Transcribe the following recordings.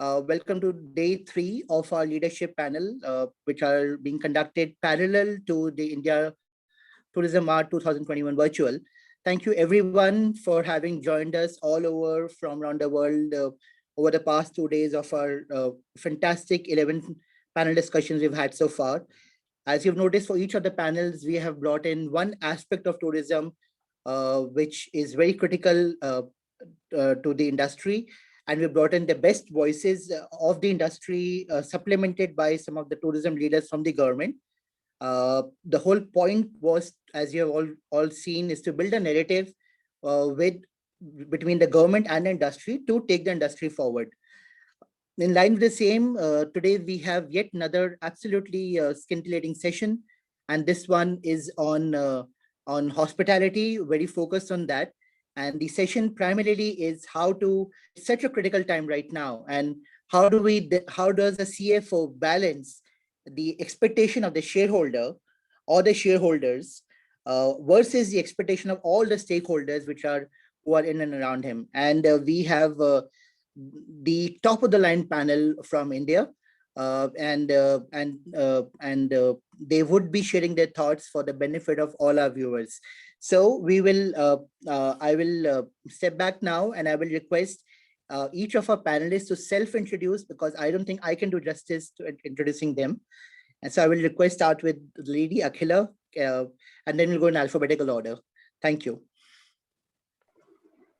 Welcome to day 3 of our leadership panel, which are being conducted parallel to the India Tourism Mart 2021 virtual. Thank you everyone for having joined us all over from around the world over the past 2 days of our fantastic 11 panel discussions we've had so far. As you've noticed, for each of the panels, we have brought in one aspect of tourism, which is very critical to the industry. And we brought in the best voices of the industry, supplemented by some of the tourism leaders from the government. The whole point was, as you have all seen, is to build a narrative between the government and the industry to take the industry forward. In line with the same, today we have yet another absolutely scintillating session, and this one is on hospitality, very focused on that. And the session primarily is how to such a critical time right now, and how does the CFO balance the expectation of the shareholder or the shareholders versus the expectation of all the stakeholders who are in and around him. And we have the top of the line panel from India, and they would be sharing their thoughts for the benefit of all our viewers. So I will step back now, and I will request each of our panelists to self-introduce, because I don't think I can do justice to introducing them. And so I will start with Lady Akhila, and then we'll go in alphabetical order. Thank you.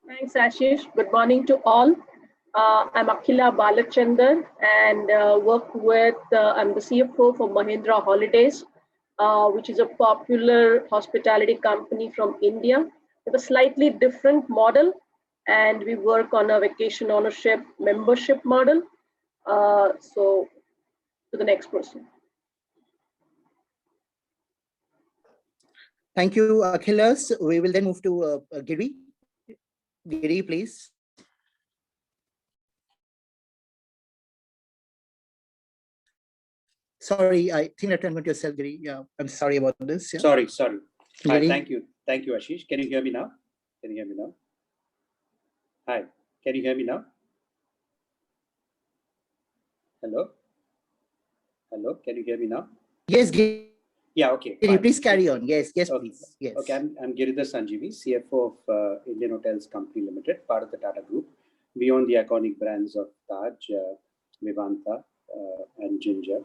Thanks, Ashish. Good morning to all. I'm Akhila Balachandran, and I'm the CFO for Mahindra Holidays, which is a popular hospitality company from India with a slightly different model. And we work on a vacation ownership membership model. So to the next person. Thank you, Akhilas. We will then move to Giri. Giri, please. Sorry, I think I turned to yourself, Giri. Yeah, I'm sorry about this. Yeah. Sorry. Hi, thank you, Ashish. Can you hear me now? Hi, can you hear me now? Hello, can you hear me now? Yes, Giri. Yeah, okay. Giri, please carry on. Yes, okay. Please. Yes. Okay, I'm Giridhar Sanjeevi, CFO of Indian Hotels Company Limited, part of the Tata Group. We own the iconic brands of Taj, Vivanta, and Ginger.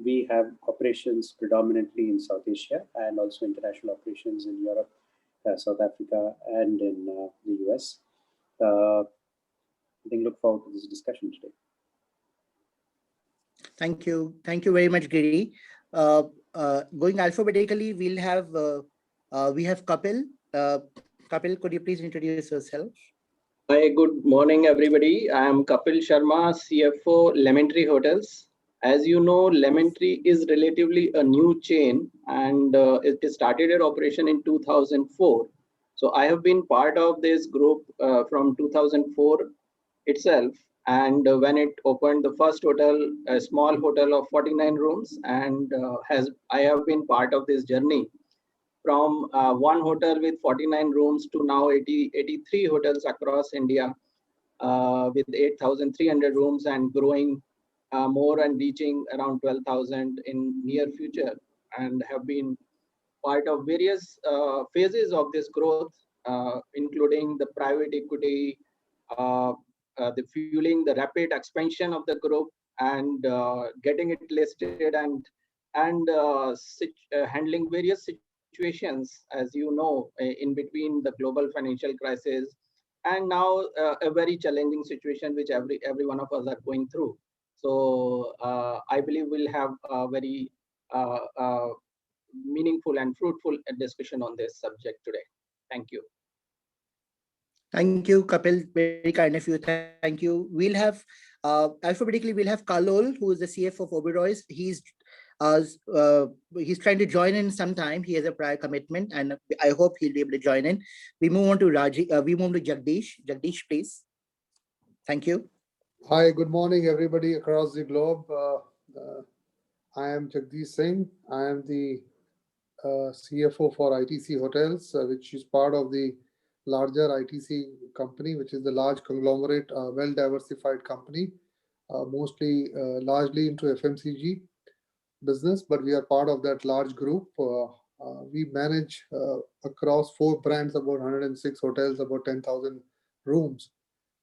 We have operations predominantly in South Asia and also international operations in Europe, South Africa, and in the US. I think look forward to this discussion today. Thank you very much, Giri. Going alphabetically, we have Kapil. Kapil, could you please introduce yourself? Hi, good morning, everybody. I am Kapil Sharma, CFO, Lemon Tree Hotels. As you know, Lemon Tree is relatively a new chain, and it started its operation in 2004. So I have been part of this group from 2004 itself. And when it opened the first hotel, a small hotel of 49 rooms, and I have been part of this journey from one hotel with 49 rooms to now 83 hotels across India with 8,300 rooms and growing more and reaching around 12,000 in near future, and have been part of various phases of this growth, including the private equity, the fueling the rapid expansion of the group, and getting it listed, and handling various situations, as you know, in between the global financial crisis and now a very challenging situation which every one of us are going through. So I believe we'll have a very meaningful and fruitful discussion on this subject today. Thank you. Thank you, Kapil. Very kind of you. Thank you. We'll have alphabetically. We'll have Kalol, who is the CFO of Oberoi's. He's trying to join in sometime. He has a prior commitment, and I hope he'll be able to join in. We move on to we move to Jagdish. Jagdish, please. Thank you. Hi, good morning, everybody across the globe. I am Jagdish Singh. I am the CFO for ITC Hotels, which is part of the larger ITC company, which is the large conglomerate, well-diversified company, largely into FMCG business, but we are part of that large group. We manage across 4 brands, about 106 hotels, about 10,000 rooms.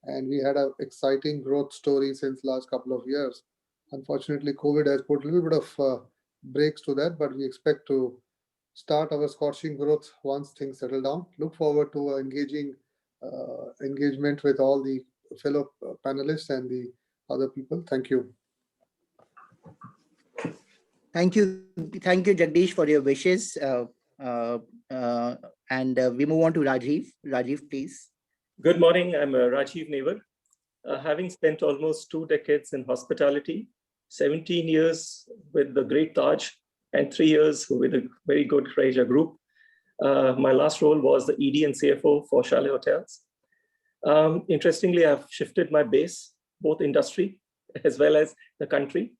And we had an exciting growth story since last couple of years. Unfortunately, COVID has put a little bit of breaks to that, but we expect to start our scorching growth once things settle down. Look forward to engagement with all the fellow panelists and the other people. Thank you. Thank you, Jagdish, for your wishes. And we move on to Rajiv. Rajiv, please. Good morning. I'm Rajiv Nevar. Having spent almost 2 decades in hospitality, 17 years with the great Taj, and 3 years with a very good Raja group. My last role was the ED and CFO for Chalet Hotels. Interestingly, I've shifted my base, both industry as well as the country.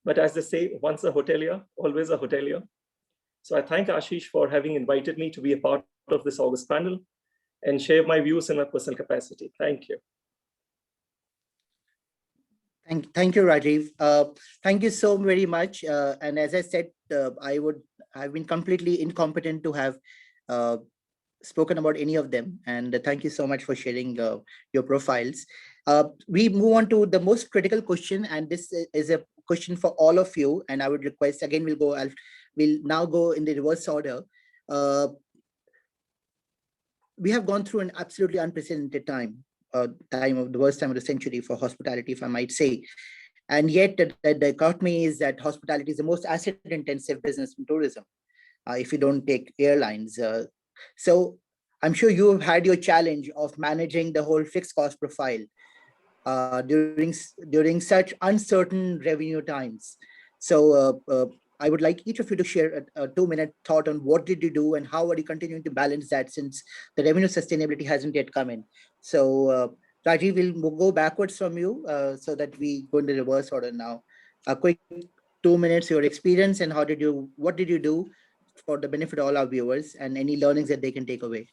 But as they say, once a hotelier, always a hotelier. So I thank Ashish for having invited me to be a part of this August panel and share my views in my personal capacity. Thank you. Thank you, Rajiv. Thank you so very much. And as I said, I've been completely incompetent to have spoken about any of them. And thank you so much for sharing your profiles. We move on to the most critical question, and this is a question for all of you. And I would request again, we'll now go in the reverse order. We have gone through an absolutely unprecedented time of the worst time of the century for hospitality, if I might say. And yet the dichotomy is that hospitality is the most asset-intensive business in tourism, if you don't take airlines. So I'm sure you have had your challenge of managing the whole fixed cost profile during such uncertain revenue times. So I would like each of you to share a 2-minute thought on what did you do and how are you continuing to balance that, since the revenue sustainability hasn't yet come in. So Rajiv, we'll go backwards from you so that we go in the reverse order now. A quick 2 minutes, your experience and what did you do for the benefit of all our viewers and any learnings that they can take away.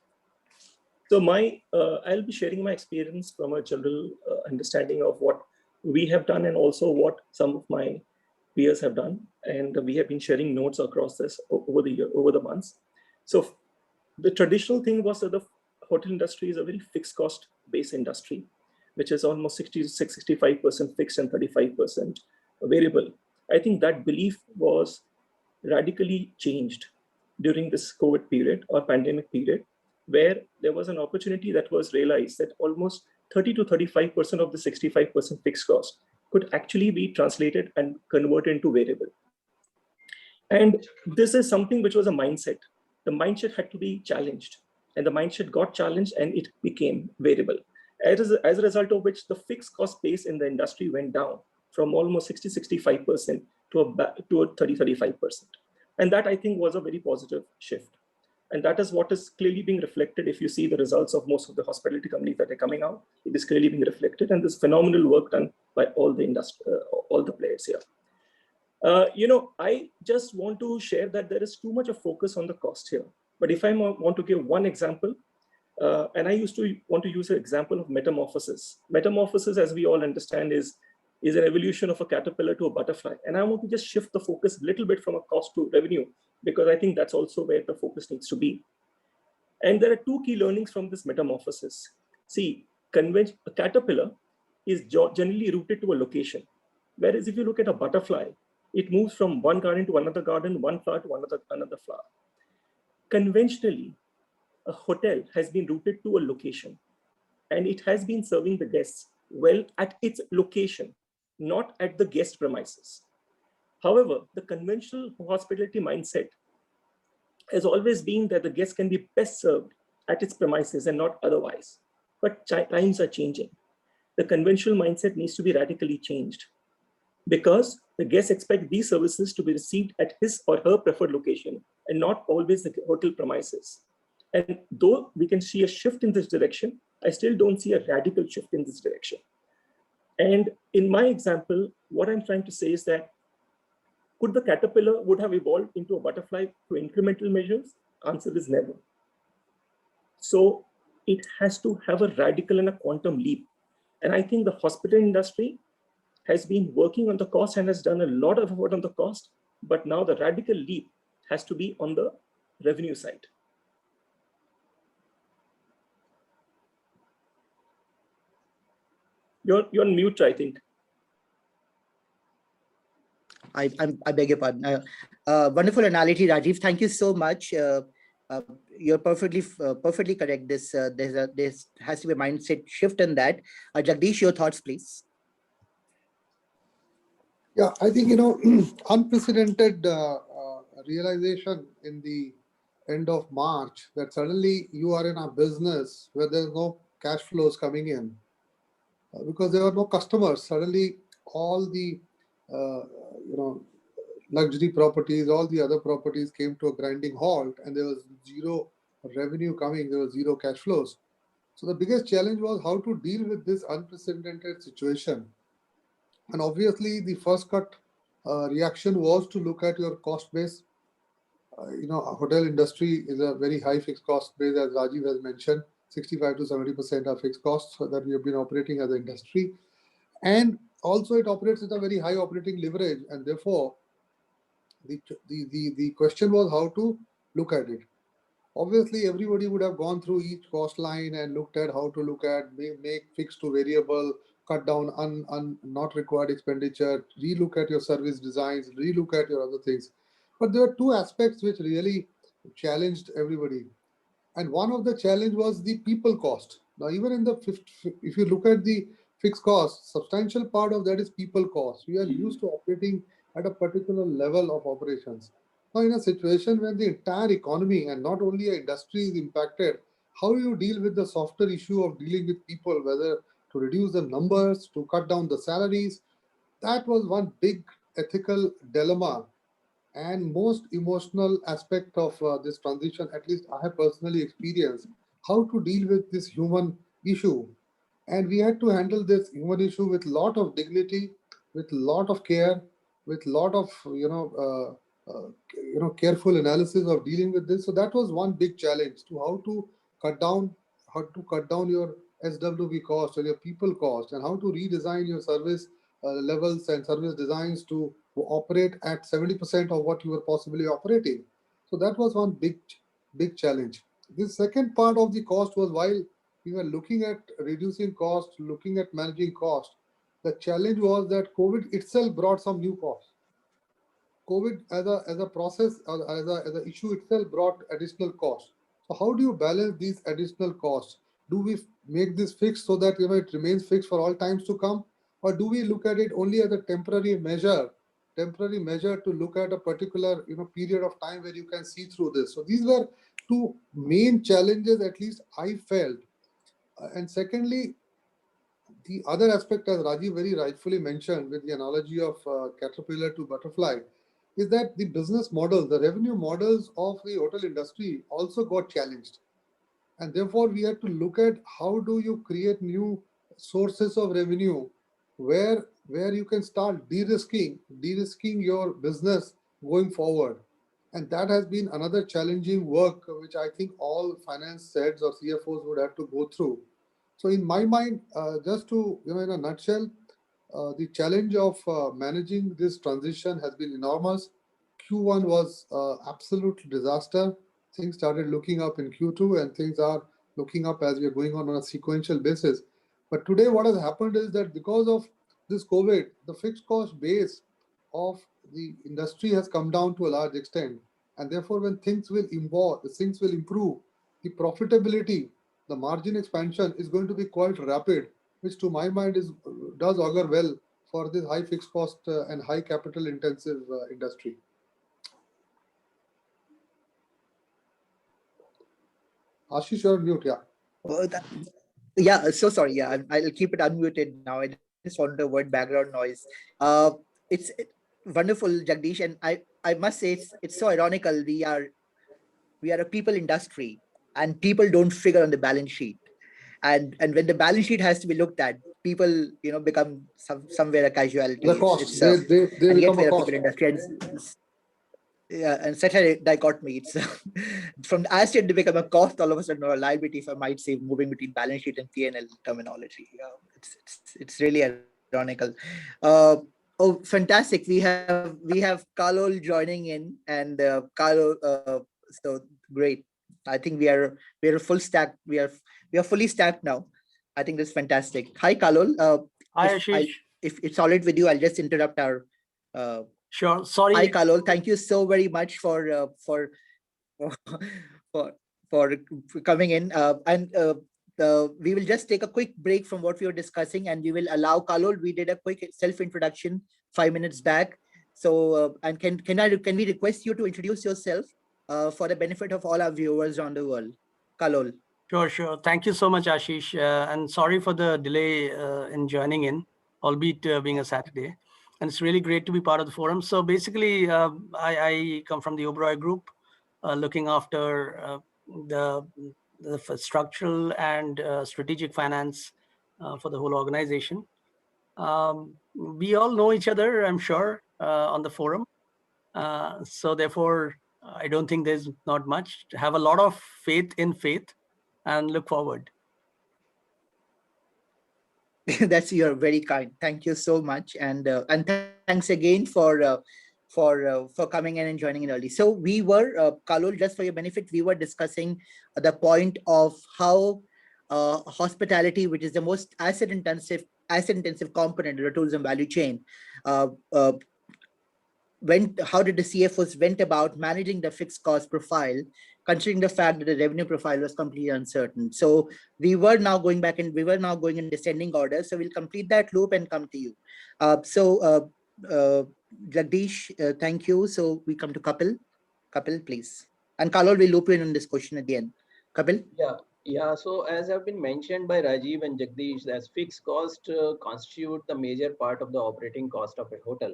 So I'll be sharing my experience from a general understanding of what we have done and also what some of my peers have done. And we have been sharing notes across this over the months. So the traditional thing was that the hotel industry is a very fixed cost based industry, which is almost 65% fixed and 35% variable. I think that belief was radically changed during this COVID period or pandemic period, where there was an opportunity that was realized that almost 30 to 35% of the 65% fixed cost could actually be translated and converted into variable. And this is something which was a mindset. The mindset had to be challenged, and the mindset got challenged and it became variable. As a result of which the fixed cost base in the industry went down from almost 65% to a 30-35%. And that I think was a very positive shift. And that is what is clearly being reflected. If you see the results of most of the hospitality companies that are coming out, it is clearly being reflected, and this phenomenal work done by all the industry, all the players here. I just want to share that there is too much of focus on the cost here. But if I want to give one example, and I used to want to use an example of metamorphosis. Metamorphosis, as we all understand, is an evolution of a caterpillar to a butterfly. And I want to just shift the focus a little bit from a cost to revenue, because I think that's also where the focus needs to be. And there are 2 key learnings from this metamorphosis. See, a caterpillar is generally rooted to a location. Whereas if you look at a butterfly, it moves from one garden to another garden, one flower to another flower. Conventionally, a hotel has been rooted to a location, and it has been serving the guests well at its location, not at the guest premises. However, the conventional hospitality mindset has always been that the guest can be best served at its premises and not otherwise. But times are changing. The conventional mindset needs to be radically changed, because the guests expect these services to be received at his or her preferred location and not always the hotel premises. And though we can see a shift in this direction, I still don't see a radical shift in this direction. And in my example, what I'm trying to say is that could the caterpillar would have evolved into a butterfly through incremental measures? Answer is never. So it has to have a radical and a quantum leap. And I think the hospital industry has been working on the cost and has done a lot of effort on the cost, but now the radical leap has to be on the revenue side. You're on mute, I think. I beg your pardon. Wonderful analogy, Rajiv. Thank you so much. You're perfectly correct. There has to be a mindset shift in that. Jagdish, your thoughts, please. Yeah, I think, unprecedented realization in the end of March that suddenly you are in a business where there's no cash flows coming in because there were no customers. Suddenly, all the luxury properties, all the other properties came to a grinding halt, and there was zero revenue coming. There was zero cash flows. So the biggest challenge was how to deal with this unprecedented situation. And obviously, the first cut reaction was to look at your cost base. Hotel industry is a very high fixed cost base, as Rajiv has mentioned. 65 to 70% are fixed costs that we have been operating as an industry. And also it operates with a very high operating leverage. And therefore, the question was how to look at it. Obviously, everybody would have gone through each cost line and looked at how to look at make fixed to variable, cut down not required expenditure, relook at your service designs, relook at your other things. But there were two aspects which really challenged everybody. And one of the challenge was the people cost. Now, even in if you look at the fixed cost, substantial part of that is people cost. We are used to operating at a particular level of operations. Now, in a situation when the entire economy and not only an industry is impacted, how do you deal with the softer issue of dealing with people, whether to reduce the numbers, to cut down the salaries? That was one big ethical dilemma and most emotional aspect of this transition. At least I have personally experienced how to deal with this human issue. And we had to handle this human issue with a lot of dignity, with a lot of care, with a lot of careful analysis of dealing with this. So that was one big challenge to cut down cut down your SWB cost or your people cost, and how to redesign your service levels and service designs to operate at 70% of what you were possibly operating. So that was one big challenge. The second part of the cost was, while we were looking at reducing cost, looking at managing cost, the challenge was that COVID itself brought some new costs. COVID as a process or as an issue itself brought additional costs. So how do you balance these additional costs? Do we make this fixed so that it remains fixed for all times to come, or do we look at it only as a temporary measure to look at a particular period of time where you can see through this? So these were two main challenges, at least I felt. And secondly, the other aspect, as Rajiv very rightfully mentioned with the analogy of caterpillar to butterfly, is that the business models, the revenue models of the hotel industry also got challenged. And therefore, we had to look at how do you create new sources of revenue where you can start de-risking your business going forward. And that has been another challenging work, which I think all finance heads or CFOs would have to go through. So in my mind, just to, in a nutshell, the challenge of managing this transition has been enormous. Q1 was absolute disaster. Things started looking up in Q2, and things are looking up as we are going on a sequential basis. But today what has happened is that because of this COVID, the fixed cost base of the industry has come down to a large extent. And therefore, when things will improve, the profitability, the margin expansion is going to be quite rapid, which to my mind does augur well for this high fixed cost and high capital intensive industry. Ashish, you're on mute, yeah. Yeah, so sorry. Yeah, I'll keep it unmuted now. I just wanted to avoid background noise. It's wonderful, Jagdish, and I must say it's so ironical. We are a people industry, and people don't figure on the balance sheet. And when the balance sheet has to be looked at, people become somewhere a casualty. The cost, they and yet become we're a a cost. people industry. Yeah, and such a dichotomy. It's from asset to become a cost, all of a sudden, or a liability, if I might say, moving between balance sheet and P&L terminology. It's really ironical. Oh, fantastic! We have Carlo joining in, and Carlo. So great. I think we are a full stack. We are fully stacked now. I think that's fantastic. Hi, Carlo. Hi, Ashish. If it's all right with you, I'll just interrupt our. Sure. Sorry. Hi, Carlo. Thank you so very much for for coming in. We will just take a quick break from what we were discussing, and we will allow Carlo. We did a quick self introduction 5 minutes back. So, and can we request you to introduce yourself for the benefit of all our viewers around the world, Carlo? Sure. Thank you so much, Ashish. And sorry for the delay in joining in, albeit being a Saturday. And it's really great to be part of the forum. So basically, I come from the Oberoi Group, looking after the structural and strategic finance for the whole organization. We all know each other, I'm sure, on the forum. So therefore, I don't think there's not much. Have a lot of faith in faith and look forward. That's you're very kind. Thank you so much, and thanks again for coming in and joining in early. So we were Kalul, just for your benefit, we were discussing the point of how hospitality, which is the most asset intensive component of the tourism value chain, uh, uh, how did the CFOs went about managing the fixed cost profile, considering the fact that the revenue profile was completely uncertain. So we were now going in descending order. So we'll complete that loop and come to you. Jagdish, thank you. So we come to Kapil. Kapil, please. And Kalol will loop in on this question at the end. Kapil? Yeah. So as have been mentioned by Rajiv and Jagdish, as fixed cost constitute the major part of the operating cost of a hotel.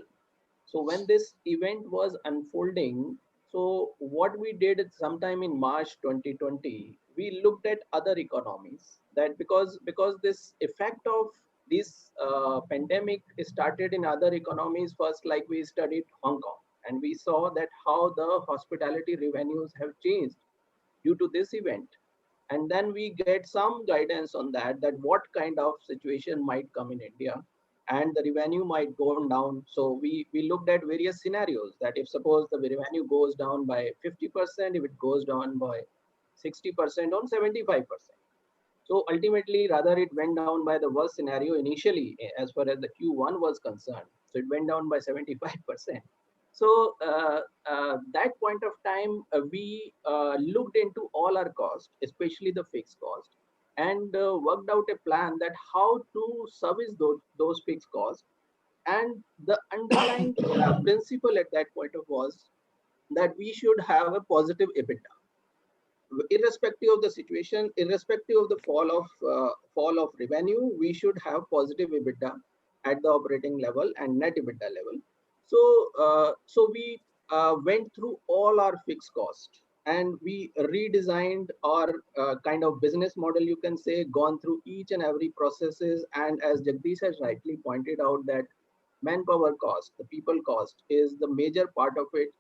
So when this event was unfolding, so what we did sometime in March 2020, we looked at other economies, that because this effect of this pandemic started in other economies first, like we studied Hong Kong, and we saw that how the hospitality revenues have changed due to this event. And then we get some guidance on that what kind of situation might come in India, and the revenue might go down. So we looked at various scenarios, that if suppose the revenue goes down by 50%, if it goes down by 60% or 75%. So ultimately, rather it went down by the worst scenario initially, as far as the Q1 was concerned. So it went down by 75%. So that point of time, we looked into all our costs, especially the fixed cost, and worked out a plan that how to service those fixed costs. And the underlying principle at that point of was that we should have a positive EBITDA, irrespective of the situation, irrespective of the fall of revenue. We should have positive EBITDA at the operating level and net EBITDA level. So we went through all our fixed cost, and we redesigned our kind of business model, you can say, gone through each and every processes. And as Jagdish has rightly pointed out, that manpower cost, the people cost, is the major part of it.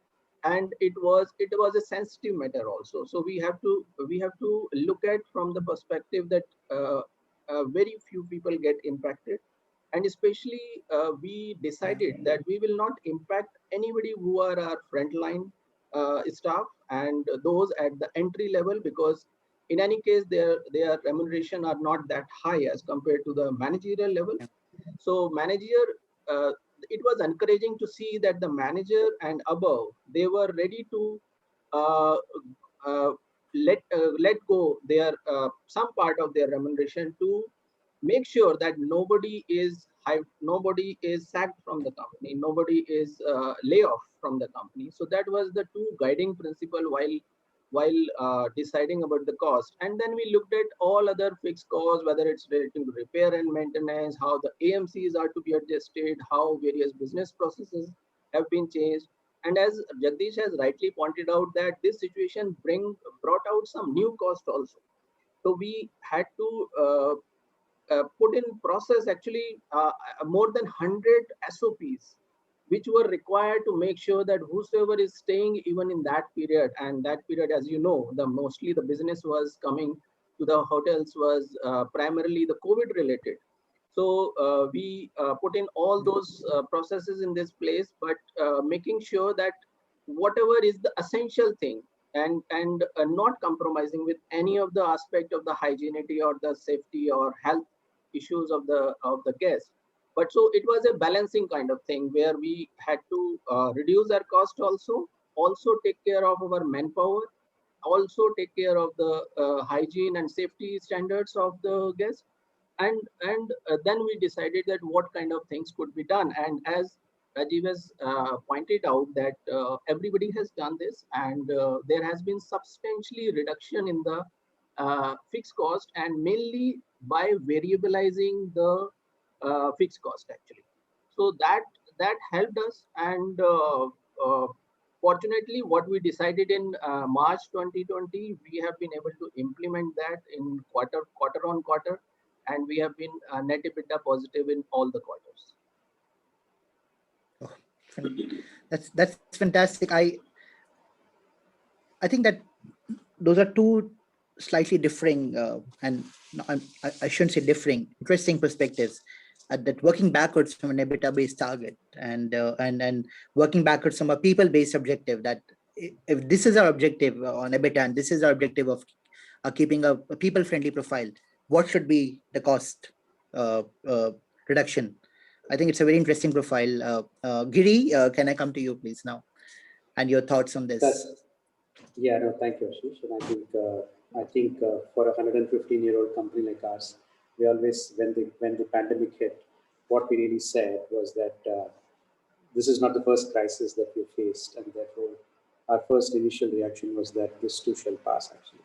And it was a sensitive matter also. So we have to look at from the perspective that very few people get impacted. And especially we decided that we will not impact anybody who are our frontline staff and those at the entry level, because in any case their remuneration are not that high as compared to the managerial level. So manager, it was encouraging to see that the manager and above, they were ready to uh, uh, let go their some part of their remuneration to make sure that nobody is sacked from the company, nobody is lay off from the company. So that was the two guiding principle while deciding about the cost. And then we looked at all other fixed costs, whether it's relating to repair and maintenance, how the AMCs are to be adjusted, how various business processes have been changed. And as Jagdish has rightly pointed out, that this situation brought out some new cost also. So we had to put in process actually more than 100 SOPs which were required to make sure that whosoever is staying even in that period, and that period, as you know, mostly the business was coming to the hotels was primarily the COVID related. So we put in all those processes in this place, but making sure that whatever is the essential thing, and not compromising with any of the aspect of the hygienity or the safety or health issues of the guests. But so it was a balancing kind of thing where we had to reduce our cost, also take care of our manpower, also take care of the hygiene and safety standards of the guests. And then we decided that what kind of things could be done. And as Rajiv has pointed out that everybody has done this, and there has been substantially reduction in the fixed cost, and mainly by variabilizing the fixed cost actually. So that helped us, and fortunately, what we decided in March 2020, we have been able to implement that in quarter on quarter, and we have been net EBITDA positive in all the quarters. That's fantastic. I think that those are two slightly differing, and I shouldn't say differing, interesting perspectives. That working backwards from an EBITDA-based target and working backwards from a people-based objective. That if this is our objective on EBITDA and this is our objective of keeping a people-friendly profile, what should be the cost reduction? I think it's a very interesting profile. Giri, can I come to you, please, now, and your thoughts on this? Yeah, no, thank you, Ashish. And I think for a 115-year-old company like ours, we always, when the pandemic hit, what we really said was that this is not the first crisis that we faced, and therefore our first initial reaction was that this too shall pass, actually.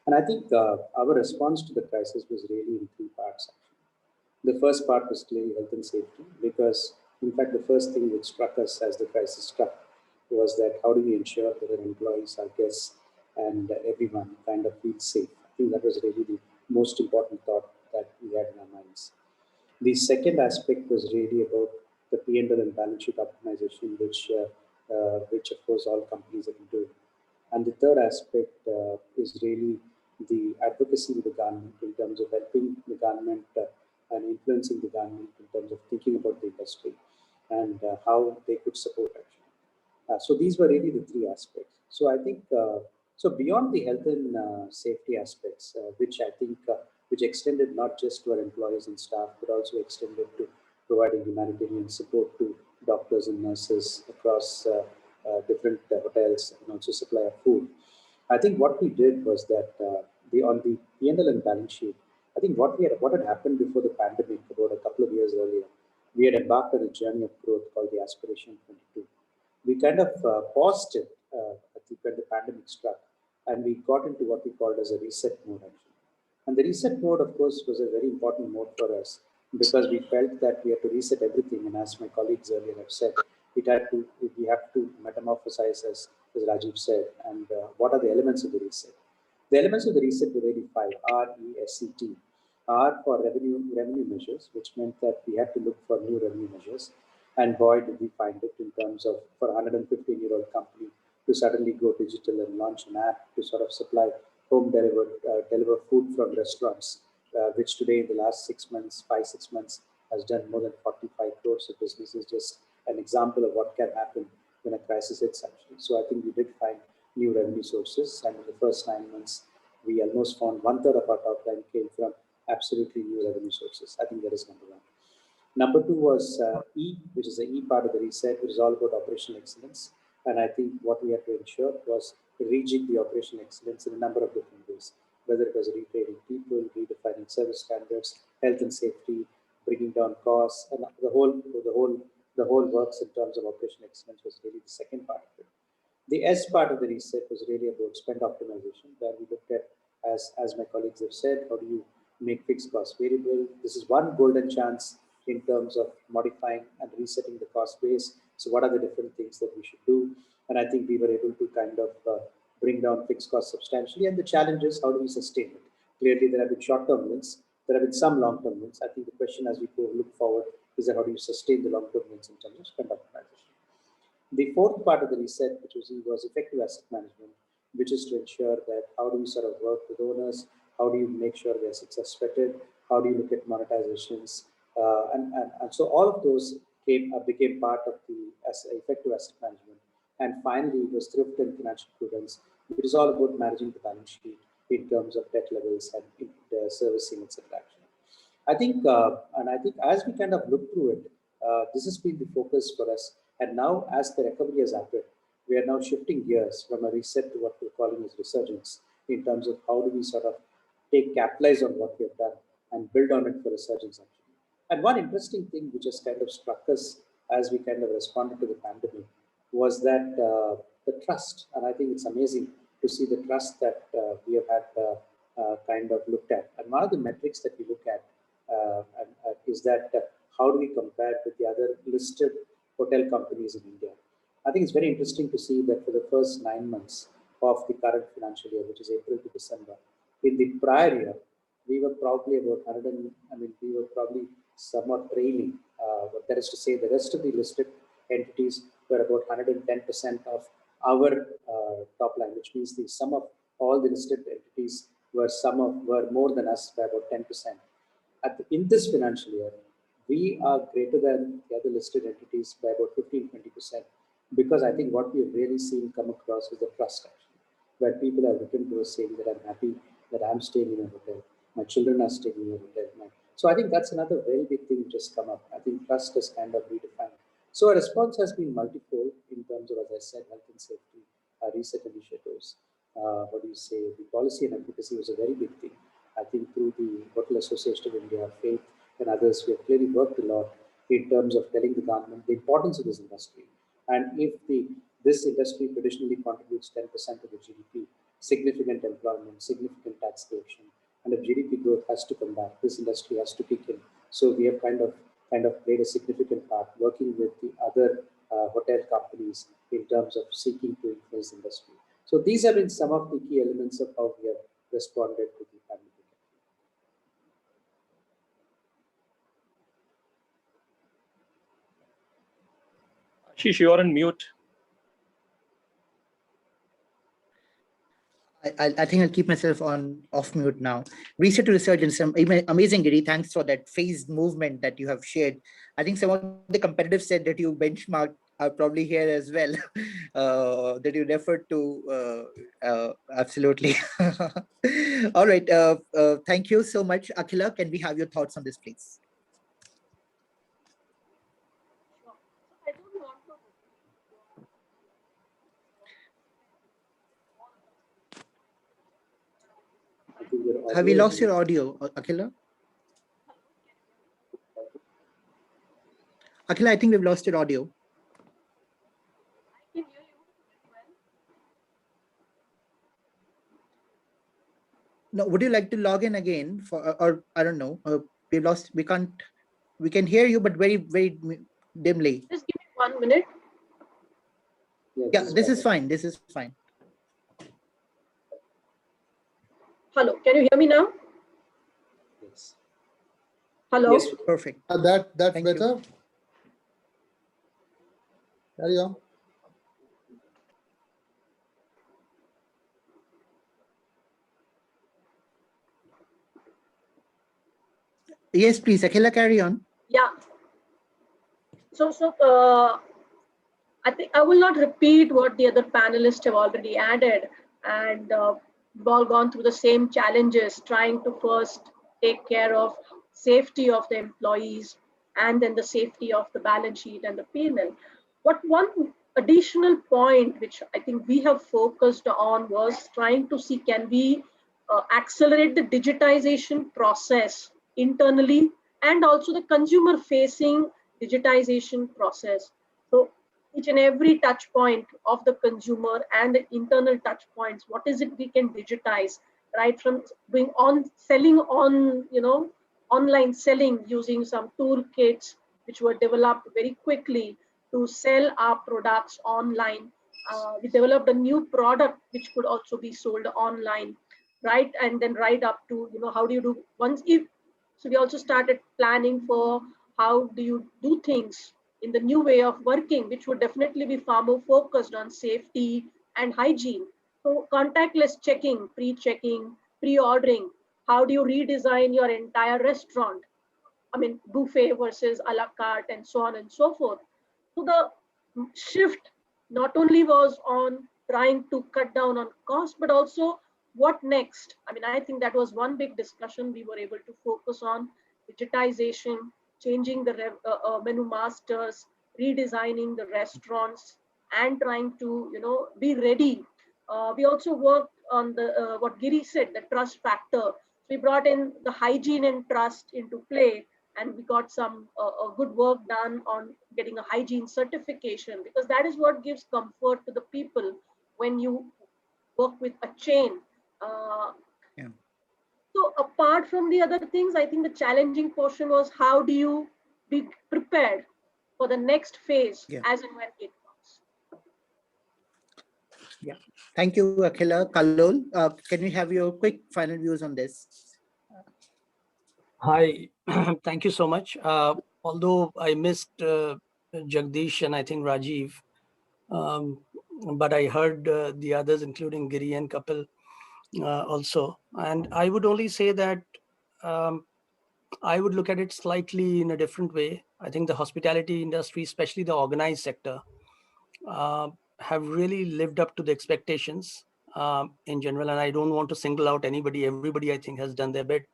And I think our response to the crisis was really in three parts, actually. The first part was clearly health and safety, because in fact the first thing which struck us as the crisis struck was that how do we ensure that our employees, our guests, and everyone kind of feels safe. I think that was really the most important thought that we had in our minds. The second aspect was really about the P&L and balance sheet optimization, which of course all companies have been doing. And the third aspect is really the advocacy with the government in terms of helping the government and influencing the government in terms of thinking about the industry and how they could support actually. So these were really the three aspects. So I think, so beyond the health and safety aspects, which I think, which extended not just to our employees and staff, but also extended to providing humanitarian support to doctors and nurses across different hotels, and also supply of food. I think what we did was that on the P&L and balance sheet, I think what had happened before the pandemic, about a couple of years earlier, we had embarked on a journey of growth called the Aspiration 22. We kind of paused it when the pandemic struck, and we got into what we called as a reset mode actually. And the reset mode, of course, was a very important mode for us because we felt that we had to reset everything. And as my colleagues earlier have said, we have to metamorphosize, as Rajiv said. And what are the elements of the reset? The elements of the reset were really 5: RESET. R for revenue measures, which meant that we had to look for new revenue measures. And boy, did we find it in terms of, for a 115-year-old company to suddenly go digital and launch an app to sort of supply home deliver food from restaurants, which today in the last 6 months, 5-6 months, has done more than 45 crores of business, is just an example of what can happen when a crisis hits actually. So I think we did find new revenue sources, and in the first 9 months, we almost found 1/3 of our top line came from absolutely new revenue sources. I think that is number one. Number two was E, which is the E part of the reset, which is all about operational excellence. And I think what we had to ensure was reaching the operational excellence in a number of different ways, whether it was retraining people, redefining service standards, health and safety, bringing down costs, and the whole works in terms of operational excellence was really the second part of it. The S part of the reset was really about spend optimization, where we looked at, as my colleagues have said, how do you make fixed costs variable? This is one golden chance in terms of modifying and resetting the cost base. So what are the different things that we should do? And I think we were able to kind of bring down fixed costs substantially. And the challenge is, how do we sustain it? Clearly, there have been short-term wins. There have been some long-term wins. I think the question as we look forward is that how do you sustain the long-term wins in terms of spend optimization? The fourth part of the reset, which was effective asset management, which is to ensure that how do we sort of work with owners, how do you make sure their assets are sweated, how do you look at monetizations, and so all of those became part of the effective asset management. And finally, it was thrift and financial prudence, which is all about managing the balance sheet in terms of debt levels and servicing, etc. And I think as we kind of look through it, this has been the focus for us. And now, as the recovery has happened, we are now shifting gears from a reset to what we're calling as resurgence in terms of how do we sort of capitalize on what we have done and build on it for resurgence actually. And one interesting thing which has kind of struck us as we kind of responded to the pandemic was that the trust, and I think it's amazing to see the trust that we have had kind of looked at. And one of the metrics that we look at is that how do we compare with the other listed hotel companies in India? I think it's very interesting to see that for the first 9 months of the current financial year, which is April to December, in the prior year, we were probably about 100, we were probably somewhat trailing. But that is to say, the rest of the listed entities were about 110% of our top line, which means the sum of all the listed entities were more than us by about 10%. In this financial year, we are greater than the other listed entities by about 15-20%, because I think what we have really seen come across is the trust actually, where people have written to us saying that I'm happy that I'm staying in a hotel, my children are staying in a hotel. So I think that's another very big thing which has come up. I think trust is kind of redefined. So our response has been multifold in terms of, as I said, health and safety, reset initiatives. The policy and advocacy was a very big thing. I think through the Hotel Association of India, Faith, and others, we have clearly worked a lot in terms of telling the government the importance of this industry. And if this industry traditionally contributes 10% of the GDP, significant employment, significant tax collection, and if GDP growth has to come back, this industry has to kick in. So we have kind of played a significant part working with the other hotel companies in terms of seeking to influence the industry. So these have been some of the key elements of how we have responded to the pandemic. Ashish, you are on mute. I think I'll keep myself off mute now. Reset to resurgence, amazing, Giri. Thanks for that phased movement that you have shared. I think some of the competitive set that you benchmarked are probably here as well, that you referred to. Absolutely. All right. Thank you so much. Akhila, can we have your thoughts on this, please? Have we lost your audio, Akhila? Akhila, I think we've lost your audio. I can hear you well. No, would you like to log in again or I don't know, we can hear you, but very, very dimly. Just give me 1 minute. Yeah, this is fine. This is fine. Hello, can you hear me now? Yes. Hello? Yes. Perfect. That's Thank better. you. Carry on. Yes, please, Akhila, carry on. Yeah. So I think I will not repeat what the other panelists have already added, and we've all gone through the same challenges, trying to first take care of safety of the employees and then the safety of the balance sheet and the P&L. But one additional point which I think we have focused on was trying to see, can we accelerate the digitization process internally and also the consumer facing digitization process. So each and every touch point of the consumer and the internal touch points, what is it we can digitize, right? From doing selling on, online selling using some toolkits which were developed very quickly to sell our products online. We developed a new product which could also be sold online, right? And then right up to, how do you do so we also started planning for how do you do things in the new way of working, which would definitely be far more focused on safety and hygiene. So contactless checking, pre-checking, pre-ordering, how do you redesign your entire restaurant? I mean, buffet versus a la carte and so on and so forth. So the shift not only was on trying to cut down on cost, but also what next? I mean, I think that was one big discussion we were able to focus on: digitization, changing the menu masters, redesigning the restaurants, and trying to, be ready. We also worked on the what Giri said, the trust factor. So we brought in the hygiene and trust into play, and we got some good work done on getting a hygiene certification, because that is what gives comfort to the people when you work with a chain. Uh, Yeah. so apart from the other things, I think the challenging portion was how do you be prepared for the next phase Yeah. as and when it comes. Yeah. Thank you, Akhila. Kalol, can we have your quick final views on this? Hi, thank you so much. Although I missed Jagdish and I think Rajiv, um, but I heard the others, including Giri and Kapil also. And I would only say that um, I would look at it slightly in a different way. I think the hospitality industry, especially the organized sector, have really lived up to the expectations in general. And I don't want to single out anybody. Everybody, I think, has done their bit.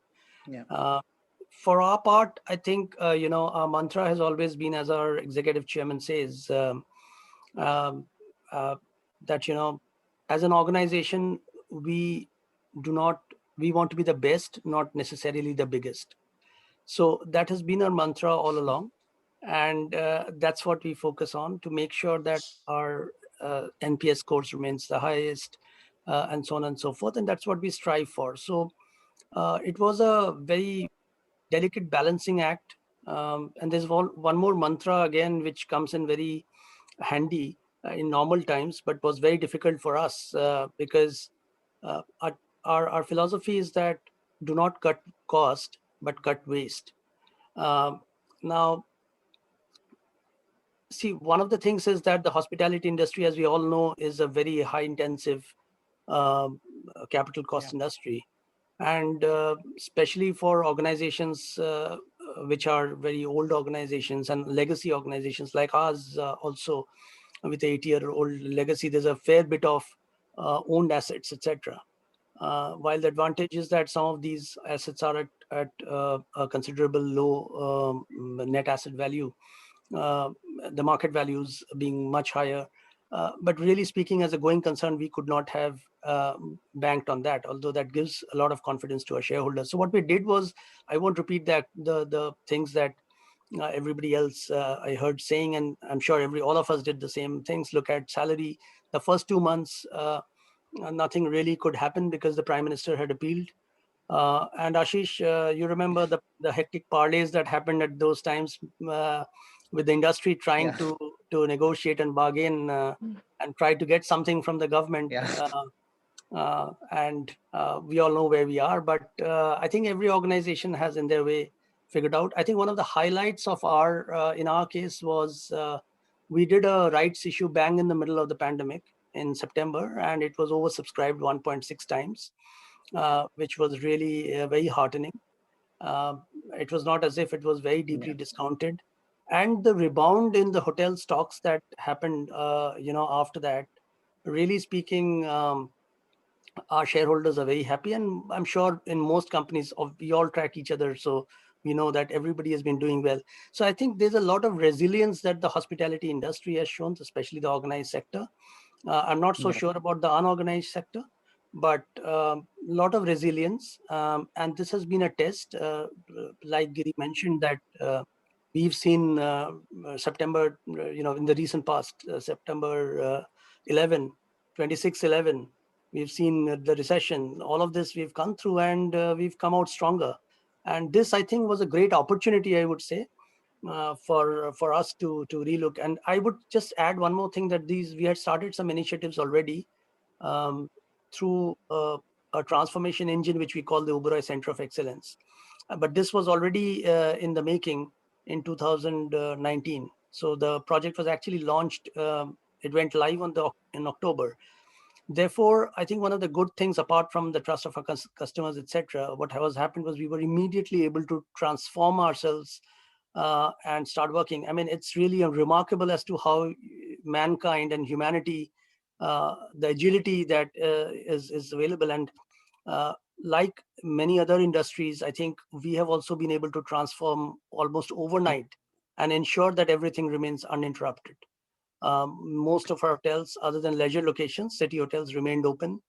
Yeah. For our part, I think, our mantra has always been, as our executive chairman says, um, uh, that, as an organization, we we want to be the best, not necessarily the biggest. So that has been our mantra all along. And that's what we focus on, to make sure that our NPS scores remains the highest, and so on and so forth. And that's what we strive for. So it was a very delicate balancing act. And there's one more mantra again, which comes in very handy in normal times, but was very difficult for us because our philosophy is that do not cut cost, but cut waste. Um, Now, see, one of the things is that the hospitality industry, as we all know, is a very high intensive capital cost industry. And especially for organizations which are very old organizations and legacy organizations like ours, also with 80-year-old legacy, there's a fair bit of owned assets, etc. While the advantage is that some of these assets are at a considerable low net asset value, uh, the market values being much higher. But really speaking, as a going concern, we could not have banked on that, although that gives a lot of confidence to our shareholders. So what we did was, I won't repeat that the things that everybody else I heard saying, and I'm sure all of us did the same things. Look at salary. The first 2 months, nothing really could happen because the Prime Minister had appealed. And Ashish, you remember the hectic parlays that happened at those times, with the industry trying to negotiate and bargain and try to get something from the government. And we all know where we are. But I think every organization has in their way figured out. I think one of the highlights of in our case was we did a rights issue bang in the middle of the pandemic in September, and it was oversubscribed 1.6 times. Which was really very heartening. Uh, it was not as if it was very deeply discounted. And the rebound in the hotel stocks that happened, after that, really speaking, our shareholders are very happy. And I'm sure in most companies, we all track each other. So we know that everybody has been doing well. So I think there's a lot of resilience that the hospitality industry has shown, especially the organized sector. I'm not so sure about the unorganized sector, but a lot of resilience. And this has been a test, like Giri mentioned, that we've seen September, in the recent past, September 11, 26/11, we've seen the recession. All of this we've come through, and we've come out stronger. And this, I think, was a great opportunity, I would say, for us to relook. And I would just add one more thing, that we had started some initiatives already through a transformation engine, which we call the Uberoi Center of Excellence. But this was already in the making in 2019. So the project was actually launched. It went live in October. Therefore, I think one of the good things, apart from the trust of our customers, etc., what has happened was we were immediately able to transform ourselves and start working. I mean, it's really remarkable as to how mankind and humanity, the agility that is available. And like many other industries, I think we have also been able to transform almost overnight and ensure that everything remains uninterrupted. Most of our hotels, other than leisure locations, city hotels, remained open.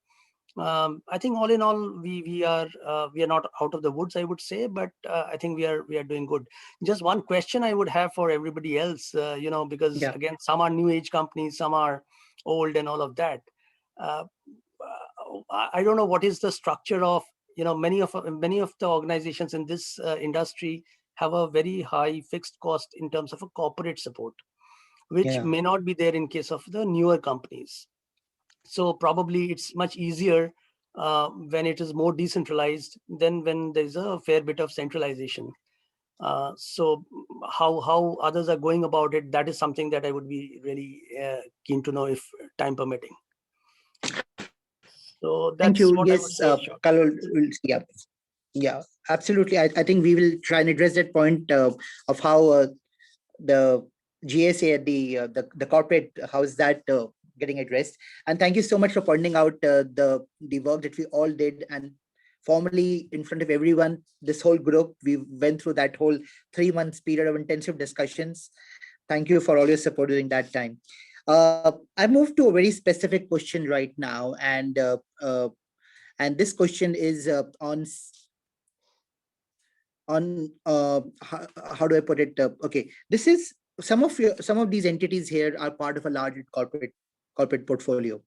I think all in all, we are not out of the woods, I would say, but I think we are doing good. Just one question I would have for everybody else, because again, some are new age companies, some are old, and all of that. I don't know what is the structure of, many of the organizations in this industry have a very high fixed cost in terms of a corporate support, which may not be there in case of the newer companies. So probably it's much easier when it is more decentralized than when there's a fair bit of centralization. So how others are going about it, that is something that I would be really keen to know, if time permitting. So that's Thank you. what I would Yes, say. Kalol, yeah, absolutely. I think we will try and address that point of how the GSA, the corporate, how is that getting addressed? And thank you so much for pointing out the work that we all did, and formally in front of everyone, this whole group, we went through that whole 3 months period of intensive discussions. Thank you for all your support during that time. I moved to a very specific question right now, and this question is on how do I put it? Okay, this is some of these entities here are part of a large corporate portfolio.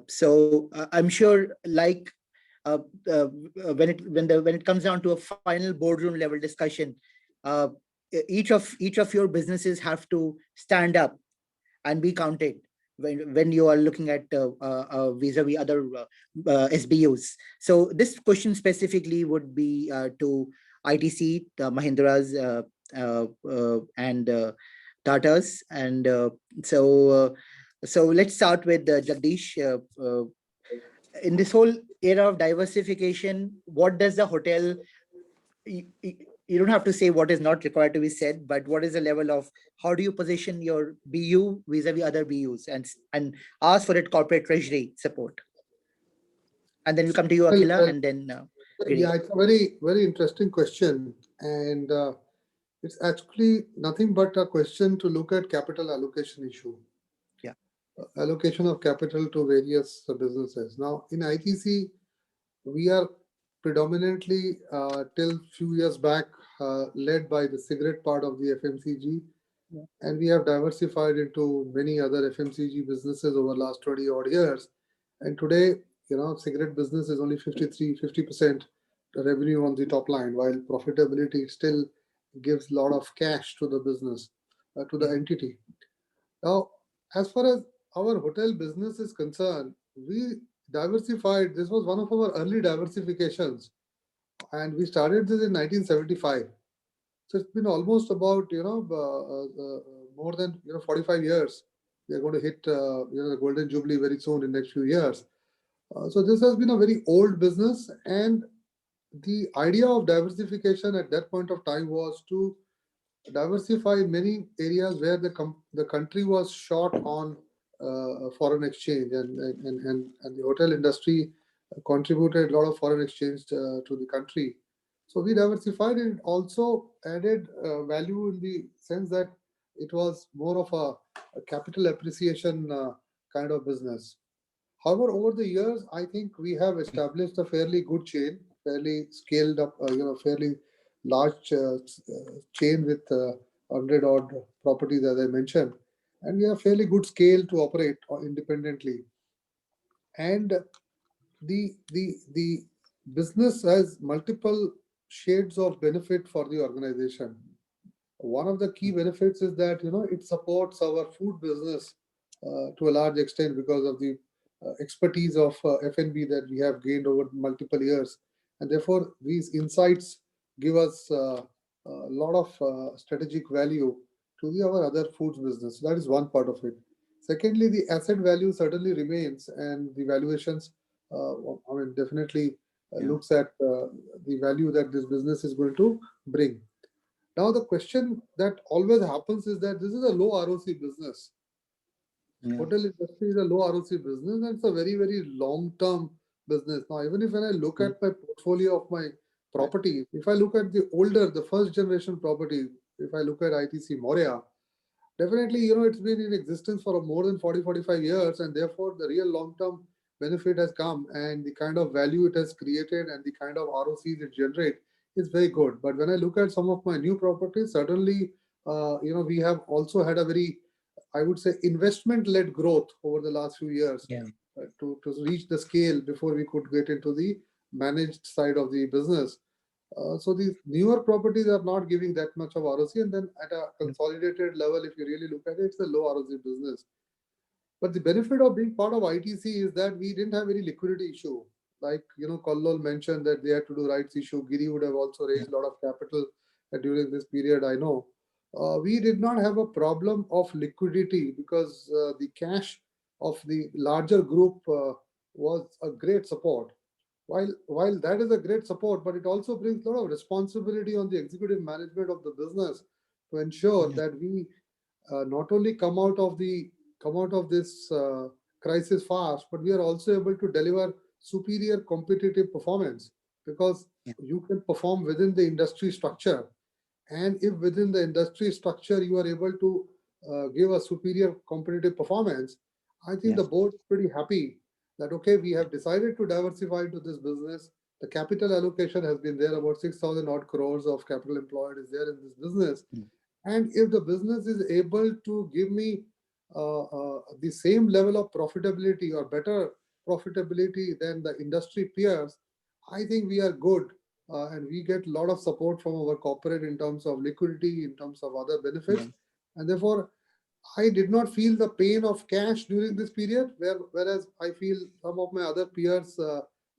So I'm sure, like when it comes down to a final boardroom level discussion, each of your businesses have to stand up and be counted when you are looking at vis-a-vis other SBUs. So this question specifically would be to ITC, Mahindra's, and Tata's. And so let's start with Jagdish. In this whole era of diversification, what does the hotel, you don't have to say what is not required to be said, but what is the level of, how do you position your BU vis-a-vis other BUs and ask for it corporate treasury support? And then we'll come to you, Akhila, and then yeah, it's a very, very interesting question. And it's actually nothing but a question to look at capital allocation issue. Yeah. Allocation of capital to various businesses. Now, in ITC, we are predominantly, till few years back, led by the cigarette part of the FMCG. Yeah. And we have diversified into many other FMCG businesses over the last 20 odd years. And today, cigarette business is only 50% revenue on the top line, while profitability still gives a lot of cash to the business, to the entity. Now, as far as our hotel business is concerned, we diversified. This was one of our early diversifications, and we started this in 1975. So it's been almost about more than 45 years. We are going to hit the golden jubilee very soon in the next few years. So this has been a very old business, and the idea of diversification at that point of time was to diversify in many areas where the country was short on foreign exchange, and the hotel industry contributed a lot of foreign exchange to the country. So we diversified, and also added value in the sense that it was more of a capital appreciation kind of business. However, over the years, I think we have established a fairly good chain, fairly scaled up, fairly large chain with 100 odd properties, as I mentioned, and we have fairly good scale to operate independently. And the business has multiple shades of benefit for the organization. One of the key benefits is that it supports our food business to a large extent because of the expertise of F&B that we have gained over multiple years, and therefore these insights give us a lot of strategic value to our other foods business. That is one part of it. Secondly, the asset value certainly remains, and the valuations, definitely looks at the value that this business is going to bring. Now, the question that always happens is that this is a low ROC business. Hotel industry is a low ROC business, and it's a very, very long-term business. Now, even if when I look at my portfolio of my properties, if I look at the first generation property, if I look at ITC Moria, definitely, it's been in existence for more than 40, 45 years, and therefore the real long-term benefit has come, and the kind of value it has created and the kind of ROCs it generates is very good. But when I look at some of my new properties, certainly, we have also had a very, I would say, investment-led growth over the last few years to reach the scale before we could get into the managed side of the business. So these newer properties are not giving that much of ROC, and then at a consolidated level, if you really look at it, it's a low ROC business. But the benefit of being part of ITC is that we didn't have any liquidity issue. Like, Kallol mentioned that they had to do rights issue. Giri would have also raised a lot of capital during this period, I know. We did not have a problem of liquidity because the cash of the larger group was a great support. While that is a great support, but it also brings a lot of responsibility on the executive management of the business to ensure that we not only come out of this crisis fast, but we are also able to deliver superior competitive performance, because you can perform within the industry structure, and if within the industry structure you are able to give a superior competitive performance, I think the board is pretty happy that, okay, we have decided to diversify into this business. The capital allocation has been there, about 6,000 odd crores of capital employed is there in this business. And if the business is able to give me the same level of profitability or better profitability than the industry peers, I think we are good. And we get a lot of support from our corporate in terms of liquidity, in terms of other benefits. And therefore, I did not feel the pain of cash during this period, whereas I feel some of my other peers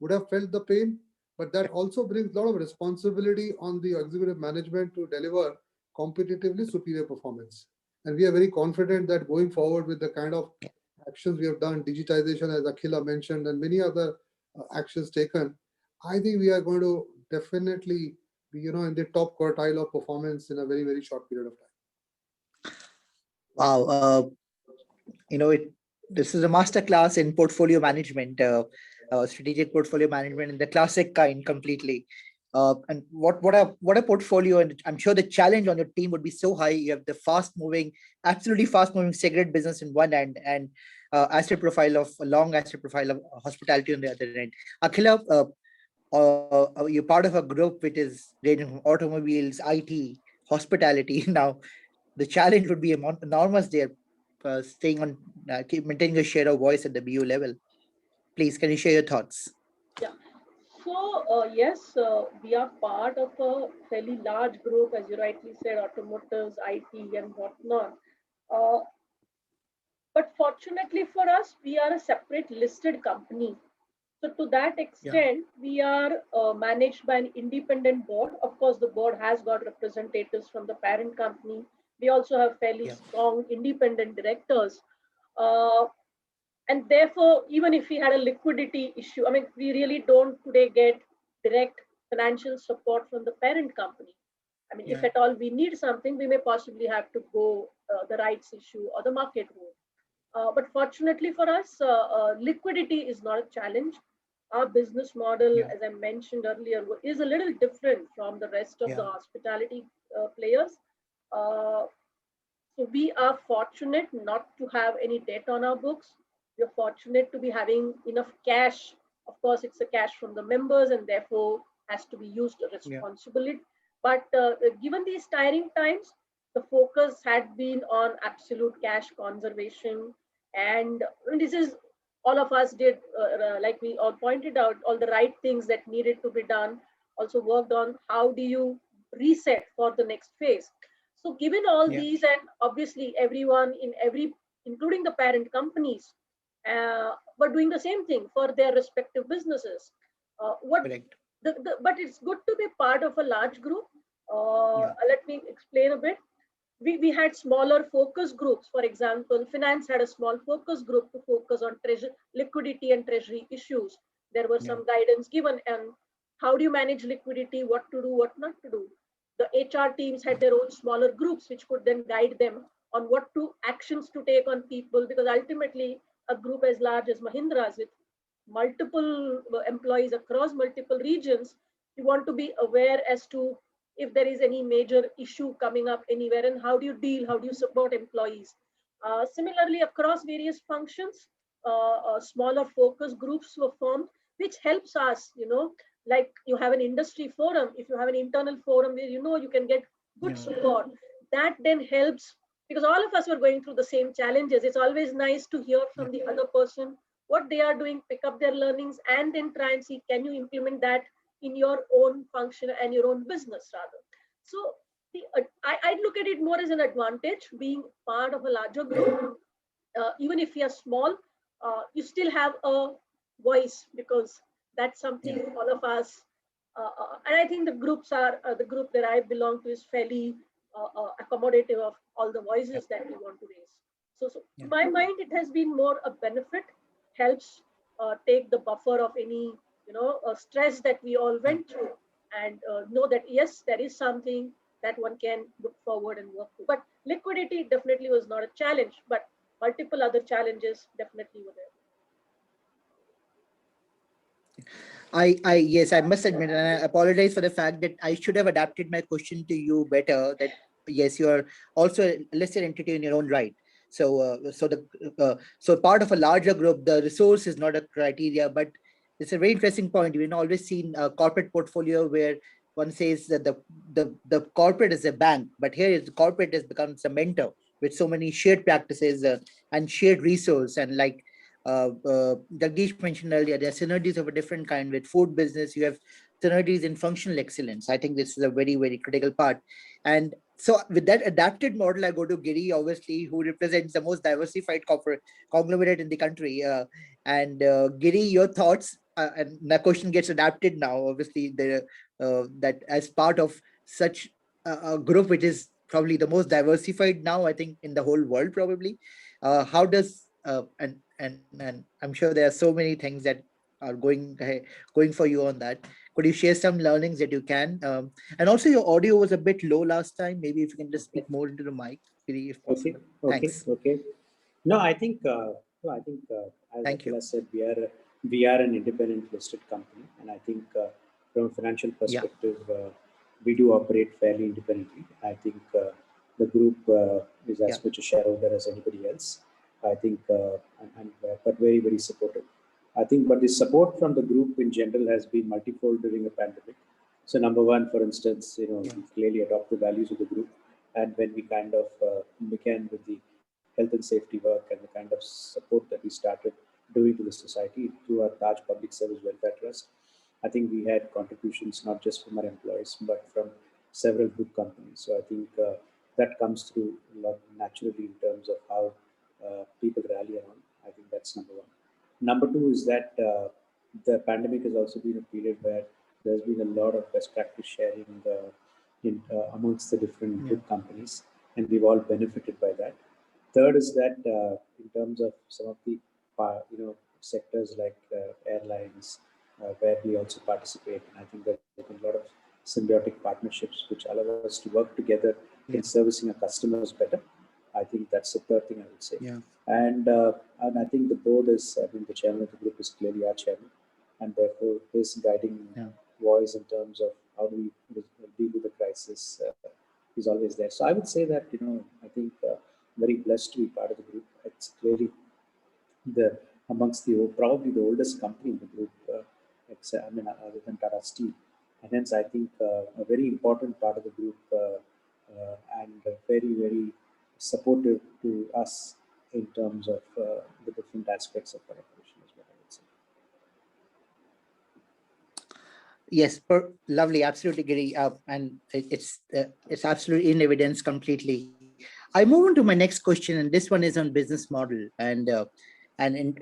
would have felt the pain. But that also brings a lot of responsibility on the executive management to deliver competitively superior performance. And we are very confident that going forward with the kind of actions we have done, digitization, as Akhila mentioned, and many other actions taken, I think we are going to definitely be, in the top quartile of performance in a very, very short period of time. Wow, this is a master class in portfolio management, strategic portfolio management in the classic kind completely. And what a portfolio, and I'm sure the challenge on your team would be so high. You have the absolutely fast moving cigarette business in one end, and long asset profile of hospitality on the other end. Akhila, you're part of a group which is ranging from automobiles, IT, hospitality. Now, the challenge would be enormous there, maintaining a share of voice at the BU level. Please, can you share your thoughts? Yeah. So, yes, we are part of a fairly large group, as you rightly said, automotives, IT, and whatnot. But fortunately for us, we are a separate listed company. So to that extent, we are managed by an independent board. Of course, the board has got representatives from the parent company. We also have fairly strong independent directors. And therefore, even if we had a liquidity issue, we really don't today get direct financial support from the parent company. If at all we need something, we may possibly have to go the rights issue or the market route. But fortunately for us, liquidity is not a challenge. Our business model, as I mentioned earlier, is a little different from the rest of the hospitality players. So we are fortunate not to have any debt on our books. We're fortunate to be having enough cash. Of course, it's a cash from the members and therefore has to be used responsibly. But given these tiring times, the focus had been on absolute cash conservation. And this is, all of us did, like we all pointed out, all the right things that needed to be done. Also worked on how do you reset for the next phase. So given all these, and obviously everyone including the parent companies, were doing the same thing for their respective businesses. But it's good to be part of a large group. Let me explain a bit. we had smaller focus groups. For example, finance had a small focus group to focus on liquidity and treasury issues. There was some guidance given, and how do you manage liquidity, what to do, what not to do. The HR teams had their own smaller groups, which could then guide them on what to actions to take on people, because ultimately a group as large as Mahindra's with multiple employees across multiple regions, you want to be aware as to if there is any major issue coming up anywhere, and how do you deal, how do you support employees. Similarly, across various functions, smaller focus groups were formed, which helps us, like you have an industry forum, if you have an internal forum where you can get good support, that then helps, because all of us were going through the same challenges. It's always nice to hear from the other person what they are doing, pick up their learnings, and then try and see, can you implement that in your own function and your own business rather. So I look at it more as an advantage being part of a larger group. Even if you are small, you still have a voice, because that's something all of us, and I think the groups are, the group that I belong to is fairly accommodative of all the voices that we want to raise. So in my mind, it has been more a benefit, helps take the buffer of any stress that we all went through, and know that yes, there is something that one can look forward and work to. But liquidity definitely was not a challenge, but multiple other challenges definitely were there. Yes, I must admit, and I apologize for the fact that I should have adapted my question to you better. That yes, you are also a listed entity in your own right. So, so part of a larger group, the resource is not a criteria, but it's a very interesting point. We've always seen a corporate portfolio where one says that the corporate is a bank, but here is the corporate has become a mentor with so many shared practices and shared resource, and like Jagdish mentioned earlier, there are synergies of a different kind. With food business, you have synergies in functional excellence. I think this is a very, very critical part. And so with that adapted model, I go to Giri, obviously, who represents the most diversified corporate conglomerate in the country. Giri, your thoughts, and the question gets adapted now, obviously, that as part of such a group, which is probably the most diversified now, I think, in the whole world, probably. How does, and I'm sure there are so many things that are going for you on that. Could you share some learnings that you can? And also your audio was a bit low last time. Maybe if you can just speak more into the mic, if possible. Thanks. Okay. No, I think as Akila said, we are an independent listed company, and I think from a financial perspective, we do operate fairly independently. I think the group is as much a shareholder as anybody else. I think, but very, very supportive. I think, but the support from the group in general has been multifold during a pandemic. So number one, for instance, we clearly adopt the values of the group, and when we kind of began with the health and safety work and the kind of support that we started doing to the society through our Taj Public Service Welfare Trust, I think we had contributions not just from our employees but from several group companies. So I think that comes through naturally in terms of how people rally around. I think that's number one. Number two is that the pandemic has also been a period where there's been a lot of best practice sharing amongst the different group companies, and we've all benefited by that. Third is that in terms of some of the sectors like airlines, where we also participate, and I think that there's been a lot of symbiotic partnerships which allow us to work together in servicing our customers better. I think that's the third thing I would say. And I think the board is, I think the chairman of the group is clearly our chairman, and therefore his guiding voice in terms of how do we deal with the crisis is always there. So I would say that, I think very blessed to be part of the group. It's clearly amongst probably the oldest company in the group, other than Tata Steel. And hence, I think a very important part of the group and very, very supportive to us in terms of the different aspects of our operation is what I would say. Yes, lovely, absolutely, Giri, and it's absolutely in evidence completely. I move on to my next question, and this one is on business model, and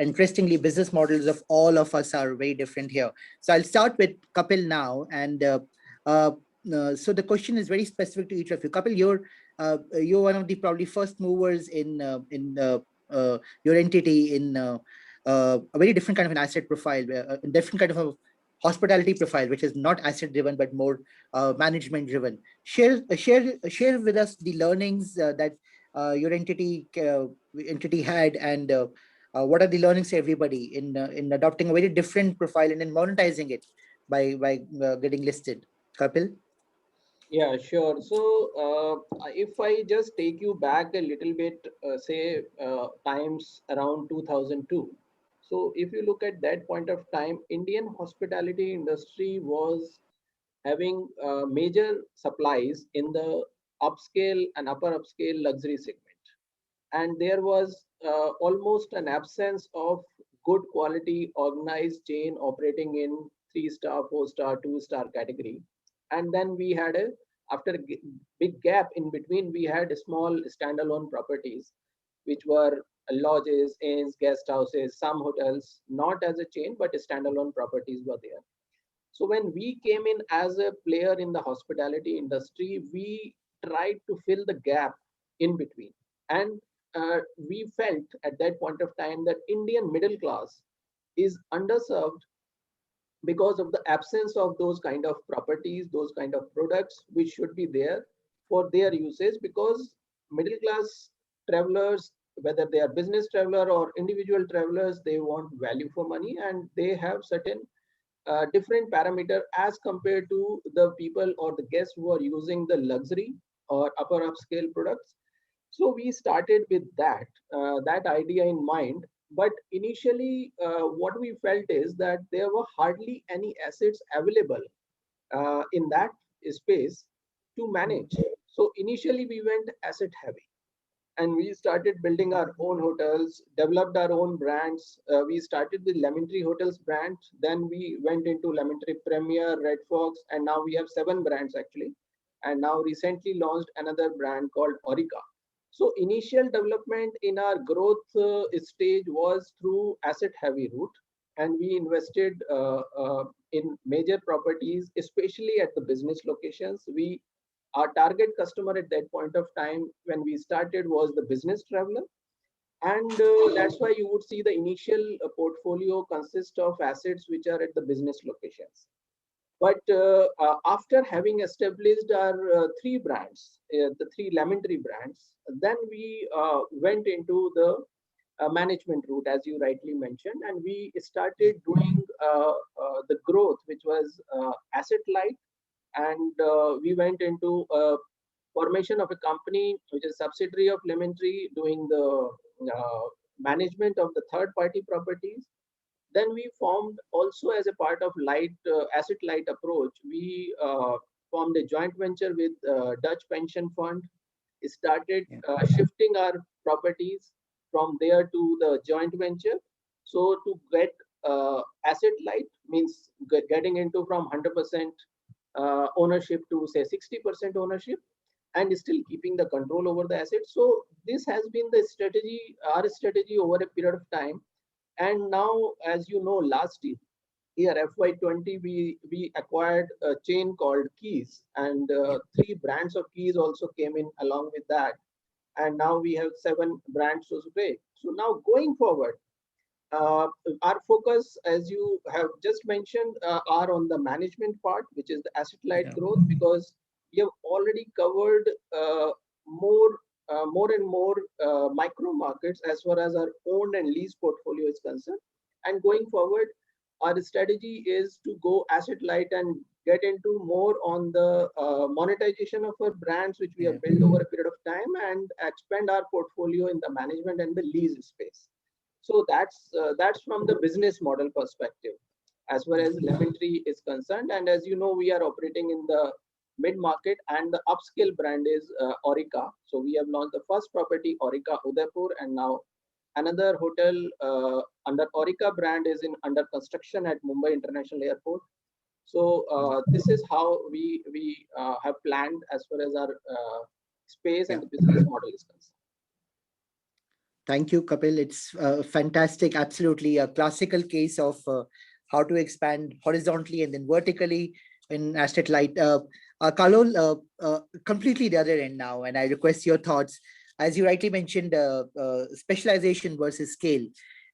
interestingly, business models of all of us are very different here. So I'll start with Kapil now, and so the question is very specific to each of you. Kapil, you're one of the probably first movers in your entity in a very different kind of an asset profile, a different kind of a hospitality profile, which is not asset driven but more management driven. Share with us the learnings that your entity had, and what are the learnings to everybody in adopting a very different profile and in monetizing it by getting listed. Kapil? Yeah, sure. So if I just take you back a little bit, say times around 2002. So if you look at that point of time, Indian hospitality industry was having major supplies in the upscale and upper upscale luxury segment. And there was almost an absence of good quality organized chain operating in 3-star, 4-star, 2-star category. And then we had after a big gap in between, we had small standalone properties, which were lodges, inns, guest houses, some hotels, not as a chain, but standalone properties were there. So when we came in as a player in the hospitality industry, we tried to fill the gap in between. And we felt at that point of time that Indian middle class is underserved because of the absence of those kind of properties, those kind of products which should be there for their usage, because middle class travelers, whether they are business traveler or individual travelers, they want value for money, and they have certain different parameter as compared to the people or the guests who are using the luxury or upper upscale products. So we started with that idea in mind. But initially, what we felt is that there were hardly any assets available in that space to manage. So initially, we went asset heavy, and we started building our own hotels, developed our own brands. We started with Lemon Tree Hotels brand, then we went into Lemon Tree Premier, Red Fox, and now we have 7 brands actually. And now recently launched another brand called Aurica. So initial development in our growth stage was through asset heavy route, and we invested in major properties, especially at the business locations. Our target customer at that point of time when we started was the business traveler. And that's why you would see the initial portfolio consist of assets which are at the business locations. But after having established our 3 brands, the 3 Lemon Tree brands, then we went into the management route, as you rightly mentioned, and we started doing the growth, which was asset light. And we went into formation of a company which is a subsidiary of Lemon Tree, doing the management of the third-party properties. Then we formed also as a part of asset light approach. We formed a joint venture with Dutch pension fund. Started shifting our properties from there to the joint venture. So to get asset light means getting into from 100% ownership to say 60% ownership, and still keeping the control over the asset. So this has been the strategy, our strategy over a period of time. And now, as you know, last year FY20, we acquired a chain called Keys, and 3 brands of Keys also came in along with that. And now we have 7 brands to say. So now going forward, our focus, as you have just mentioned, are on the management part, which is the asset light growth, because we have already covered more and more micro markets as far as our owned and leased portfolio is concerned. And going forward, our strategy is to go asset light and get into more on the monetization of our brands, which we have built over a period of time, and expand our portfolio in the management and the lease space. So that's from the business model perspective, as far as Lemon Tree is concerned. And as you know, we are operating in the mid-market, and the upscale brand is Aurica. So we have launched the first property, Aurica Udaipur, and now another hotel under Aurica brand is under construction at Mumbai International Airport. So this is how we have planned as far as our space and the business model is concerned. Thank you, Kapil. It's fantastic. Absolutely a classical case of how to expand horizontally and then vertically in asset light. Kalol, completely the other end now, and I request your thoughts. As you rightly mentioned, specialization versus scale,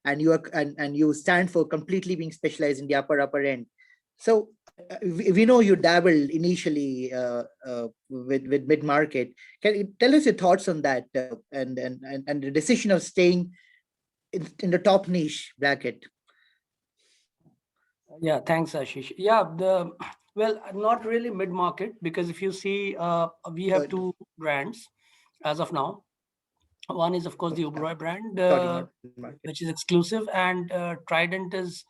and you stand for completely being specialized in the upper end. So we know you dabbled initially with mid market. Can you tell us your thoughts on that and the decision of staying in the top niche bracket? Yeah, thanks, Ashish. Yeah, well, not really mid market, because if you see, we have two brands as of now. One is, of course, the Oberoi brand, which is exclusive, and Trident is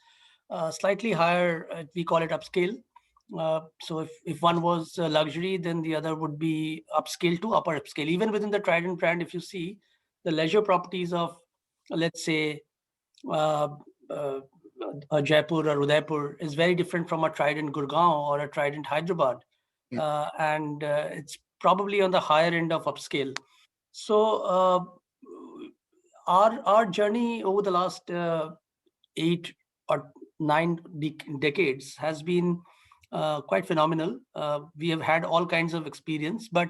slightly higher. We call it upscale. So if one was luxury, then the other would be upscale to upper upscale. Even within the Trident brand, if you see the leisure properties of, let's say, uh, Jaipur or Udaipur is very different from a Trident Gurgaon or a Trident Hyderabad. And it's probably on the higher end of upscale. So our journey over the last 8 or 9 decades has been quite phenomenal. We have had all kinds of experience, but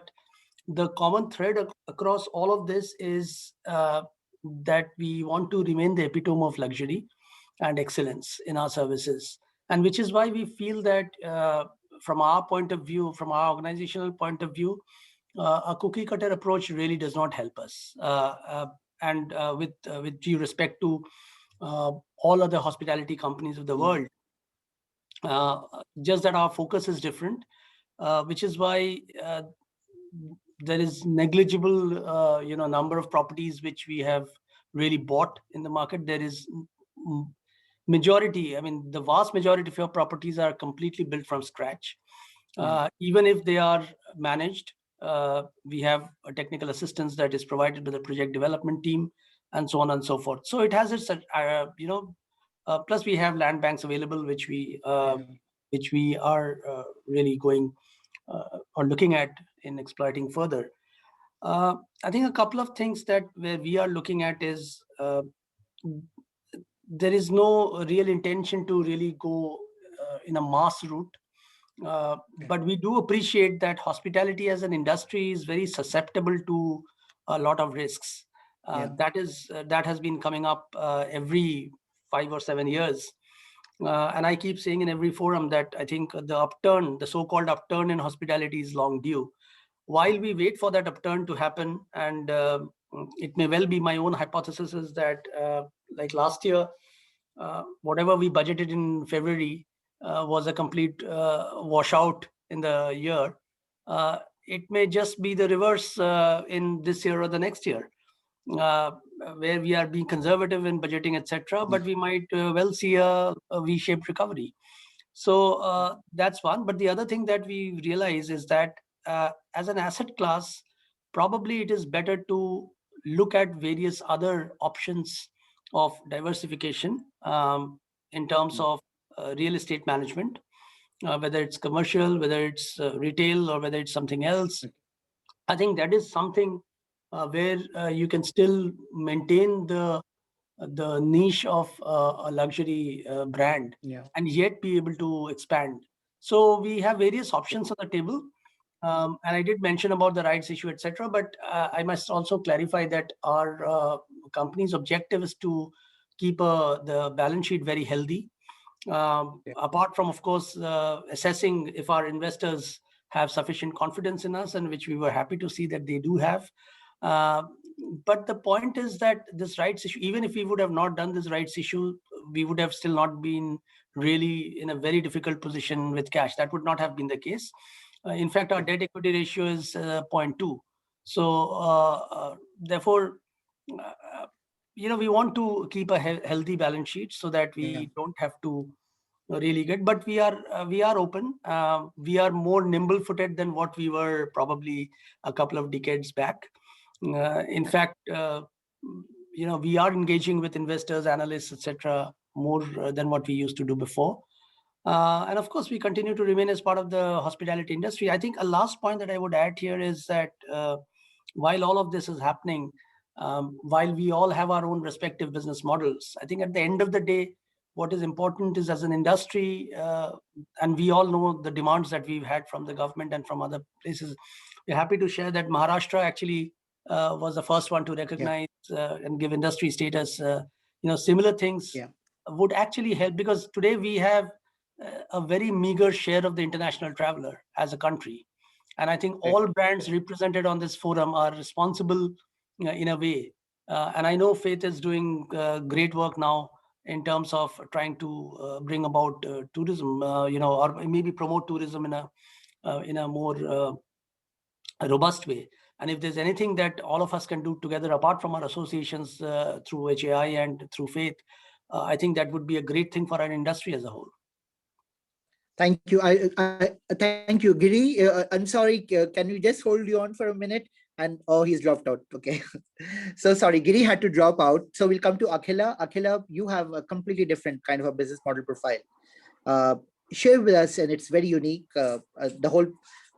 the common thread across all of this is that we want to remain the epitome of luxury and excellence in our services. And which is why we feel that from our point of view, from our organizational point of view, a cookie cutter approach really does not help us. And with due respect to all other hospitality companies of the world, just that our focus is different, which is why there is negligible number of properties which we have really bought in the market. There is majority, I mean, the vast majority of your properties are completely built from scratch. Even if they are managed, we have a technical assistance that is provided by the project development team, and so on and so forth. So it has its, plus we have land banks available, which we are really going or looking at in exploiting further. I think a couple of things that where we are looking at is there is no real intention to really go in a mass route. But we do appreciate that hospitality as an industry is very susceptible to a lot of risks. That has been coming up every 5 or 7 years. And I keep saying in every forum that I think the so-called upturn in hospitality is long due. While we wait for that upturn to happen, and it may well be, my own hypothesis is that like last year, whatever we budgeted in February was a complete washout in the year. It may just be the reverse in this year or the next year, where we are being conservative in budgeting, etc. But we might well see a V-shaped recovery. So that's one. But the other thing that we realize is that as an asset class, probably it is better to look at various other options of diversification in terms of real estate management, whether it's commercial, whether it's retail, or whether it's something else. I think that is something where you can still maintain the niche of a luxury brand and yet be able to expand. So we have various options on the table. And I did mention about the rights issue, etc. But I must also clarify that our company's objective is to keep the balance sheet very healthy. Apart from, of course, assessing if our investors have sufficient confidence in us, and which we were happy to see that they do have. But the point is that this rights issue, even if we would have not done this rights issue, we would have still not been really in a very difficult position with cash. That would not have been the case. In fact, our debt equity ratio is 0.2. So therefore, we want to keep a healthy balance sheet so that we don't have to really get, but we are open. We are more nimble-footed than what we were probably a couple of decades back. In fact, we are engaging with investors, analysts, etc., more than what we used to do before. And of course, we continue to remain as part of the hospitality industry. I think a last point that I would add here is that while all of this is happening, while we all have our own respective business models, I think at the end of the day, what is important is, as an industry, and we all know the demands that we've had from the government and from other places. We're happy to share that Maharashtra actually was the first one to recognize and give industry status. Similar things would actually help, because today we have a very meager share of the international traveler as a country. And I think all brands represented on this forum are responsible in a way. And I know Faith is doing great work now in terms of trying to bring about tourism, or maybe promote tourism in a more robust way. And if there's anything that all of us can do together, apart from our associations through HAI and through Faith, I think that would be a great thing for our industry as a whole. Thank you. Thank you, Giri. I'm sorry. Can we just hold you on for a minute? And he's dropped out. Okay. So sorry, Giri had to drop out. So we'll come to Akhila. Akhila, you have a completely different kind of a business model profile. Share with us, and it's very unique. The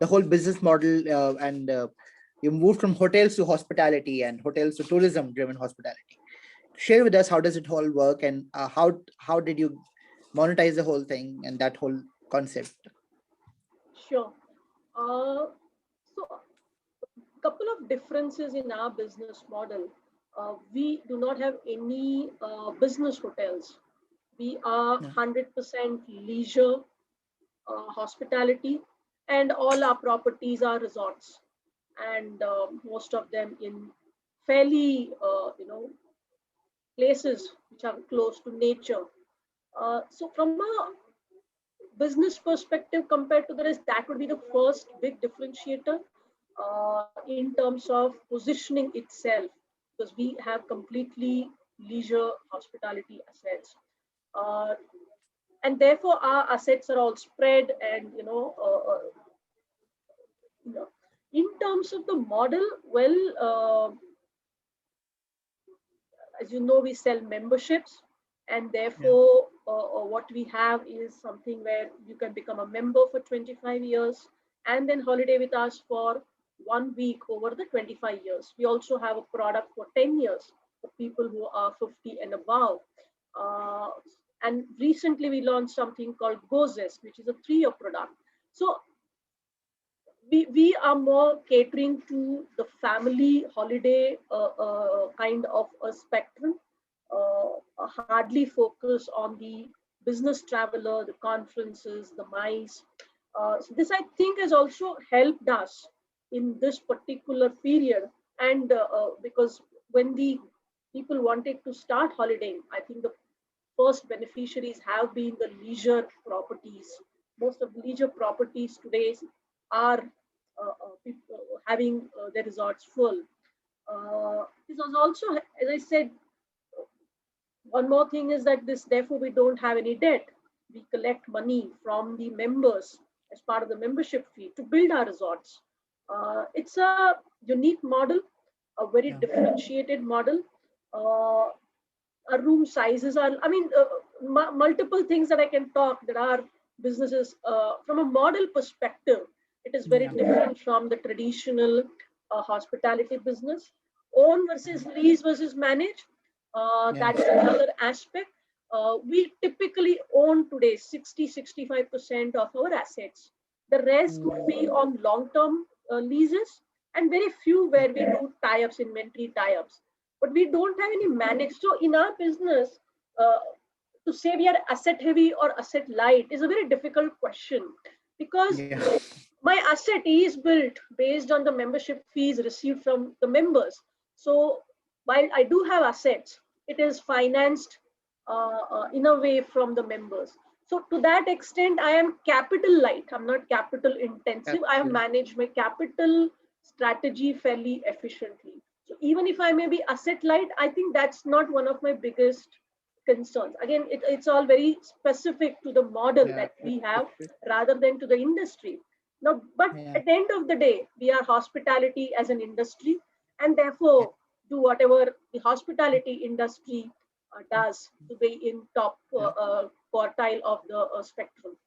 whole business model, and you moved from hotels to hospitality and hotels to tourism-driven hospitality. Share with us, how does it all work, and how did you monetize the whole thing and that whole concept? Sure. So a couple of differences in our business model. We do not have any business hotels. We are 100% leisure hospitality, and all our properties are resorts, and most of them in fairly places which are close to nature. So from a business perspective compared to the rest, that would be the first big differentiator in terms of positioning itself, because we have completely leisure hospitality assets. And therefore our assets are all spread, and in terms of the model, well, as you know, we sell memberships, and therefore what we have is something where you can become a member for 25 years and then holiday with us for 1 week over the 25 years. We also have a product for 10 years for people who are 50 and above. And recently we launched something called GoZest, which is a 3-year product. So we are more catering to the family holiday kind of a spectrum, hardly focus on the business traveler, the conferences, the MICE. So this, I think, has also helped us in this particular period. And because when the people wanted to start holidaying, I think the first beneficiaries have been the leisure properties. Most of the leisure properties today are people having their resorts full. This was also, as I said, one more thing is that therefore we don't have any debt. We collect money from the members as part of the membership fee to build our resorts. It's a unique model, a very differentiated model. Our room sizes are, multiple things that I can talk. There are businesses from a model perspective. It is very different from the traditional hospitality business. Own versus lease versus manage. That's another aspect. We typically own today 60-65% of our assets. The rest would be on long-term leases, and very few where we do tie-ups, inventory tie-ups. But we don't have any managed. So in our business, to say we are asset heavy or asset light is a very difficult question, because my asset is built based on the membership fees received from the members. So while I do have assets, it is financed in a way from the members. So to that extent, I am capital light. I'm not capital intensive. I have managed my capital strategy fairly efficiently. So even if I may be asset light, I think that's not one of my biggest concerns. Again, it's all very specific to the model that we have rather than to the industry. Now, but at the end of the day, we are hospitality as an industry, and therefore do whatever the hospitality industry does to be in top quartile of the spectrum.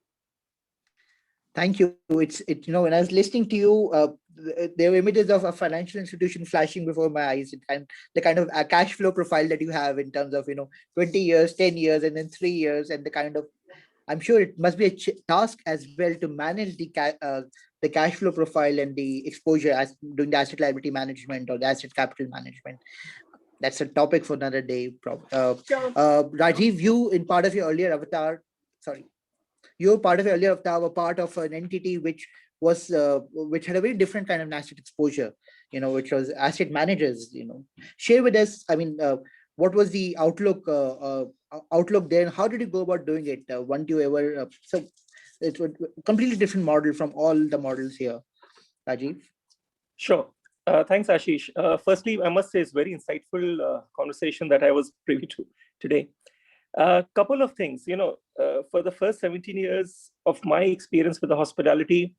Thank you. When I was listening to you, there were images of a financial institution flashing before my eyes, and the kind of cash flow profile that you have in terms of 20 years, 10 years, and then 3 years, and the kind of, I'm sure it must be a task as well to manage the cash flow profile and the exposure as doing the asset liability management or the asset capital management. That's a topic for another day. Rajiv, you in part of your earlier avatar, sorry. You were part of earlier avatar, were part of an entity which had a very different kind of asset exposure, which was asset managers. Share with us. I mean, what was the outlook there, and how did you go about doing it? Weren't you ever so? It's a completely different model from all the models here, Rajiv. Sure. Thanks, Ashish. Firstly, I must say it's very insightful conversation that I was privy to today. A couple of things, for the first 17 years of my experience with the hospitality,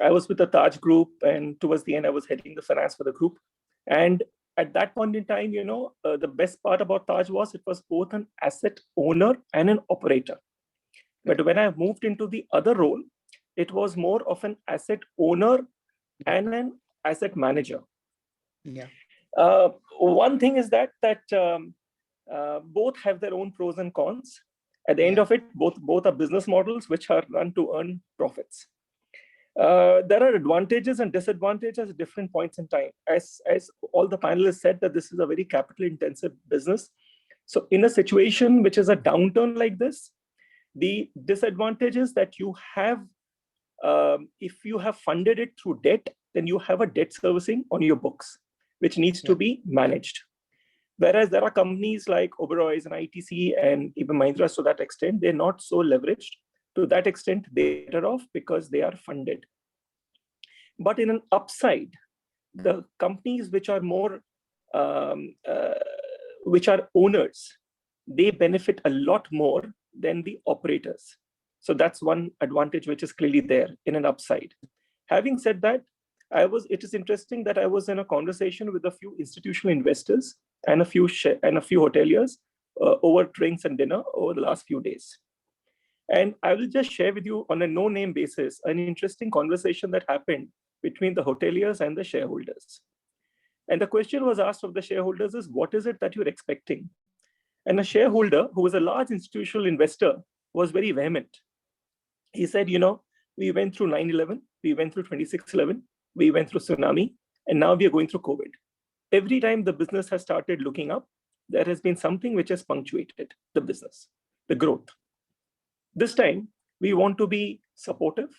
I was with the Taj Group, and towards the end, I was heading the finance for the group. And at that point in time, the best part about Taj was it was both an asset owner and an operator. But when I moved into the other role, it was more of an asset owner and an asset manager. Yeah. One thing is that both have their own pros and cons. At the end of it, both are business models which are run to earn profits. There are advantages and disadvantages at different points in time. As all the panelists said, that this is a very capital intensive business. So in a situation which is a downturn like this, the disadvantage is that you have, if you have funded it through debt, then you have a debt servicing on your books, which needs to be managed. Whereas there are companies like Oberoi's and ITC and even Mahindra, to that extent, they're not so leveraged. To that extent, they're better off because they are funded. But in an upside, the companies which are more, which are owners, they benefit a lot more than the operators. So that's one advantage which is clearly there in an upside. Having said that, it is interesting that I was in a conversation with a few institutional investors and a few hoteliers over drinks and dinner over the last few days. And I will just share with you on a no-name basis an interesting conversation that happened between the hoteliers and the shareholders. And the question was asked of the shareholders is, what is it that you're expecting? And a shareholder who was a large institutional investor was very vehement. He said, we went through 9/11, we went through 26/11, we went through tsunami, and now we are going through COVID. Every time the business has started looking up, there has been something which has punctuated the business, the growth. This time, we want to be supportive,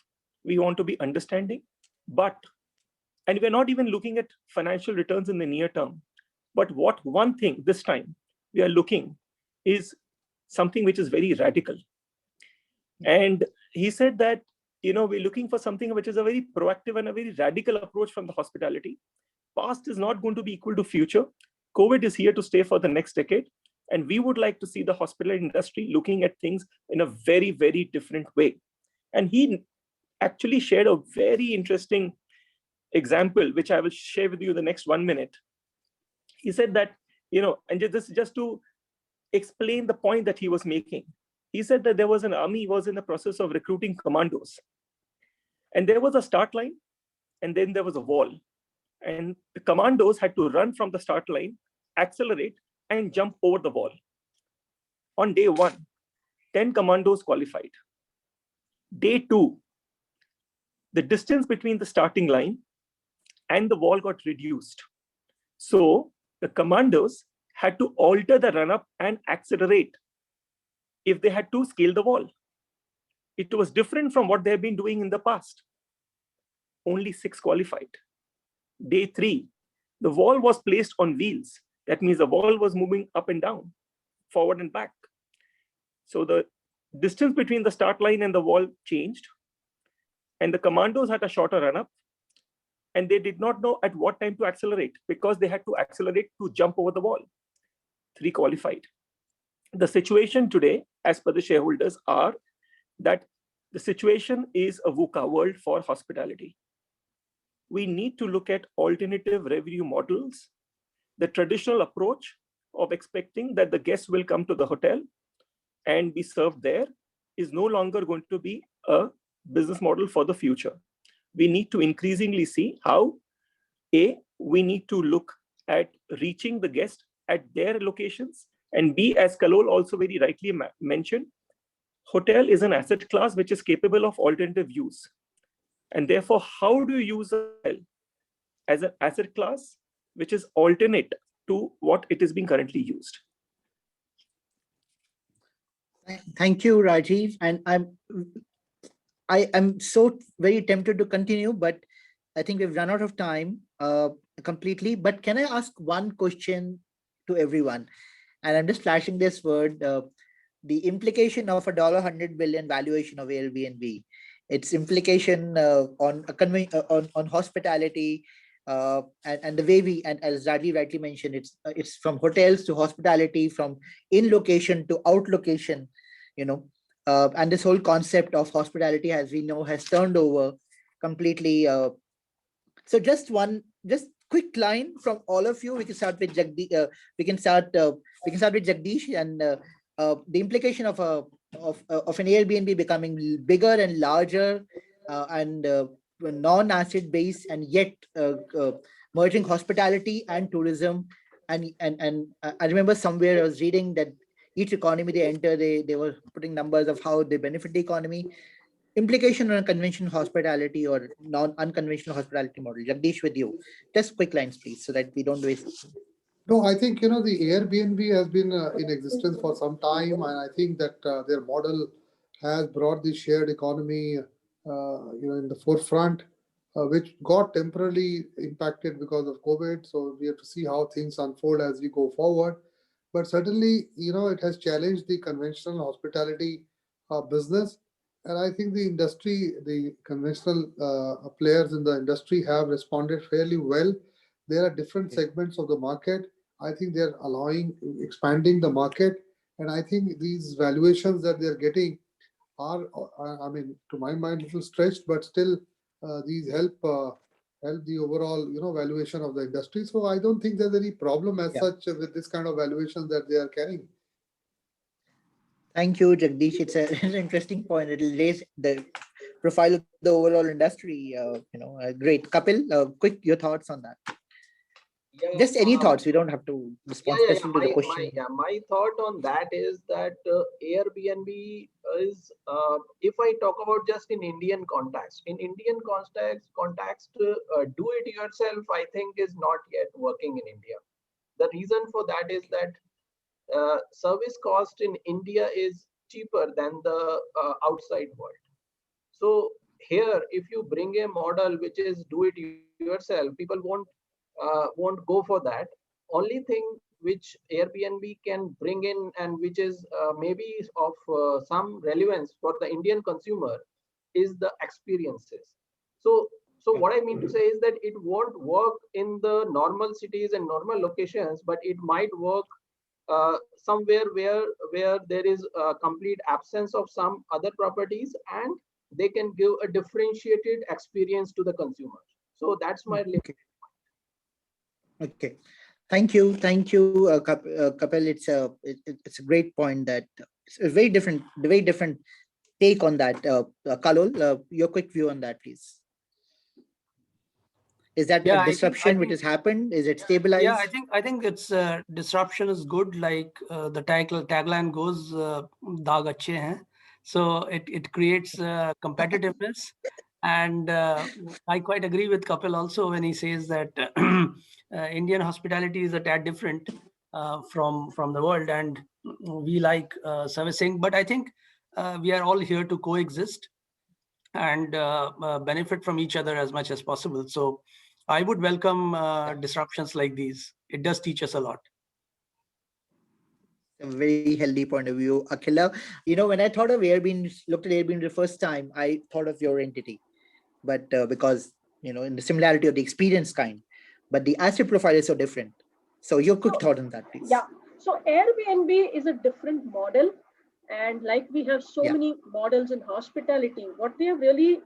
we want to be understanding, and we're not even looking at financial returns in the near term. But one thing this time we are looking is something which is very radical. And he said that, we're looking for something which is a very proactive and a very radical approach from the hospitality. Past is not going to be equal to future. COVID is here to stay for the next decade. And we would like to see the hospitality industry looking at things in a very, very different way. And he actually shared a very interesting example, which I will share with you the next 1 minute. He said that, and just to explain the point that he was making, he said that there was an army was in the process of recruiting commandos. And there was a start line, and then there was a wall. And the commandos had to run from the start line, accelerate, and jump over the wall. On day 1, 10 commandos qualified. Day 2, the distance between the starting line and the wall got reduced. So the commandos had to alter the run-up and accelerate if they had to scale the wall. It was different from what they have been doing in the past. Only 6 qualified. Day 3, the wall was placed on wheels. That means the wall was moving up and down, forward and back. So the distance between the start line and the wall changed. And the commandos had a shorter run-up. And they did not know at what time to accelerate because they had to accelerate to jump over the wall. 3 qualified. The situation today, as per the shareholders, are that the situation is a VUCA, world for hospitality. We need to look at alternative revenue models. The traditional approach of expecting that the guests will come to the hotel and be served there is no longer going to be a business model for the future. We need to increasingly see how, A, we need to look at reaching the guest at their locations, and B, as Kalol also very rightly mentioned, hotel is an asset class which is capable of alternative use. And therefore, how do you use a hotel as an asset class which is alternate to what it is being currently used? Thank you, Rajiv. And I am so very tempted to continue, but I think we've run out of time completely. But can I ask one question to everyone? And I'm just flashing this word, the implication of $100 billion valuation of Airbnb, its implication on hospitality, and the way we, and as Rajiv rightly mentioned, it's from hotels to hospitality, from in location to out location, and this whole concept of hospitality, as we know, has turned over completely. So just quick line from all of you. We can start with Jagdish. We can start with Jagdish, and the implication of an Airbnb becoming bigger and larger, and non-asset based, and yet merging hospitality and tourism. And I remember somewhere I was reading that each economy they enter, they were putting numbers of how they benefit the economy. Implication on a conventional hospitality or non-unconventional hospitality model. Jagdish, with you. Just quick lines, please, so that we don't waste. No, I think, the Airbnb has been in existence for some time, and I think that their model has brought the shared economy, in the forefront, which got temporarily impacted because of COVID. So we have to see how things unfold as we go forward. But certainly, it has challenged the conventional hospitality business. And I think the industry, the conventional players in the industry have responded fairly well. There are different segments of the market. I think they're expanding the market. And I think these valuations that they're getting are, to my mind, a little stretched, but still these help the overall, valuation of the industry. So I don't think there's any problem as such with this kind of valuation that they are carrying. Thank you, Jagdish. It's an interesting point. It'll raise the profile of the overall industry. Great. Kapil, quick, your thoughts on that? Yeah, just any thoughts. We don't have to respond specifically to the question. My thought on that is that Airbnb is, if I talk about just in Indian context, do it yourself, I think is not yet working in India. The reason for that is that service cost in India is cheaper than the outside world. So here, if you bring a model which is do it yourself, people won't go for that. Only thing which Airbnb can bring in, and which is maybe of some relevance for the Indian consumer, is the experiences. So what I mean to say is that it won't work in the normal cities and normal locations, but it might work somewhere where there is a complete absence of some other properties, and they can give a differentiated experience to the consumer. So that's my Okay. Thank you, Kapil. It's a great point. That it's a very different take on that. Kalol, your quick view on that, please. Is that a disruption which has happened? Is it stabilized? Yeah, I think it's disruption is good. Like the tagline goes, "Daag achhe hain." So it creates competitiveness. And I quite agree with Kapil also when he says that Indian hospitality is a tad different from the world, and we like servicing. But I think we are all here to coexist and benefit from each other as much as possible. So I would welcome disruptions like these. It does teach us a lot. A very healthy point of view. Akhila, when I thought of Airbnb, looked at Airbnb the first time, I thought of your entity. But because, in the similarity of the experience kind, but the asset profile is so different. So your quick thought on that, please. Yeah. So Airbnb is a different model. And like we have so many models in hospitality, what we have really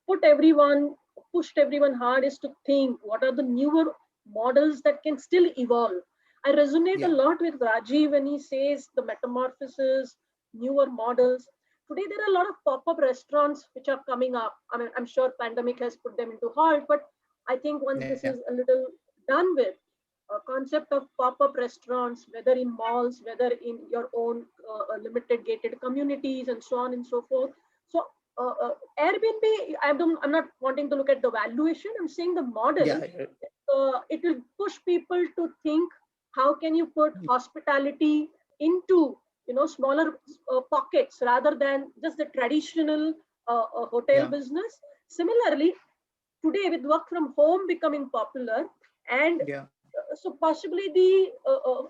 pushed everyone hard is to think what are the newer models that can still evolve. I resonate a lot with Rajiv when he says the metamorphosis, newer models. today there are a lot of pop-up restaurants which are coming up. I mean, I'm sure pandemic has put them into halt, but I think once this is a little done with, a concept of pop-up restaurants, whether in malls, whether in your own limited gated communities and so on and so forth. So Airbnb, I'm not wanting to look at the valuation. I'm saying the model. It will push people to think, how can you put hospitality into smaller pockets rather than just the traditional hotel business. Similarly, today with work from home becoming popular, and so possibly the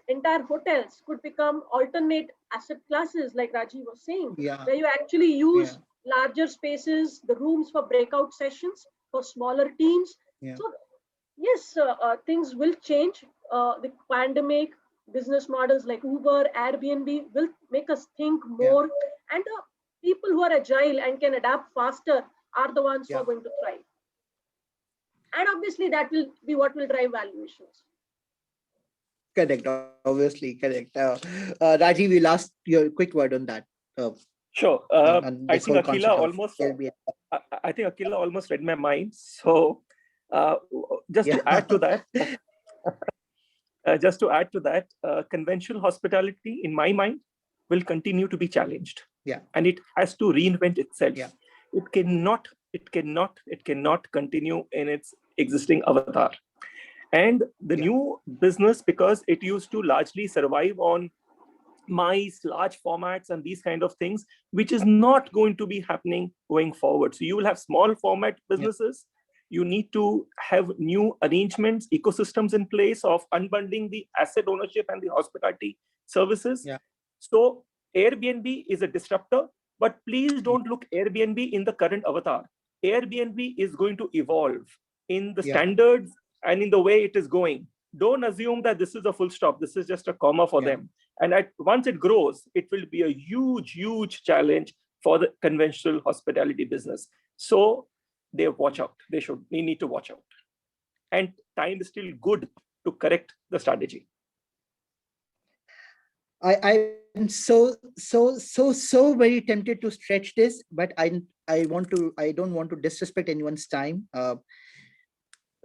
entire hotels could become alternate asset classes, like Rajiv was saying, where you actually use larger spaces, the rooms for breakout sessions for smaller teams. So yes, things will change. The pandemic, business models like Uber, Airbnb will make us think more, and the people who are agile and can adapt faster are the ones who are going to thrive. And obviously that will be what will drive valuations. Correct, obviously, correct. Rajiv, we'll ask your quick word on that. Sure. I think Akhila almost read my mind. So just to add to that, conventional hospitality, in my mind, will continue to be challenged. And it has to reinvent itself. It cannot continue in its existing avatar. And the new business, because it used to largely survive on mice, large formats, and these kind of things, which is not going to be happening going forward. So you will have small format businesses. You need to have new arrangements, ecosystems in place of unbundling the asset ownership and the hospitality services. So Airbnb is a disruptor, but please don't look Airbnb in the current avatar. Airbnb is going to evolve in the standards and in the way it is going. Don't assume that this is a full stop. This is just a comma for them. And once it grows, it will be a huge, huge challenge for the conventional hospitality business. So they watch out. They need to watch out. And time is still good to correct the strategy. I'm so very tempted to stretch this, but I don't want to disrespect anyone's time.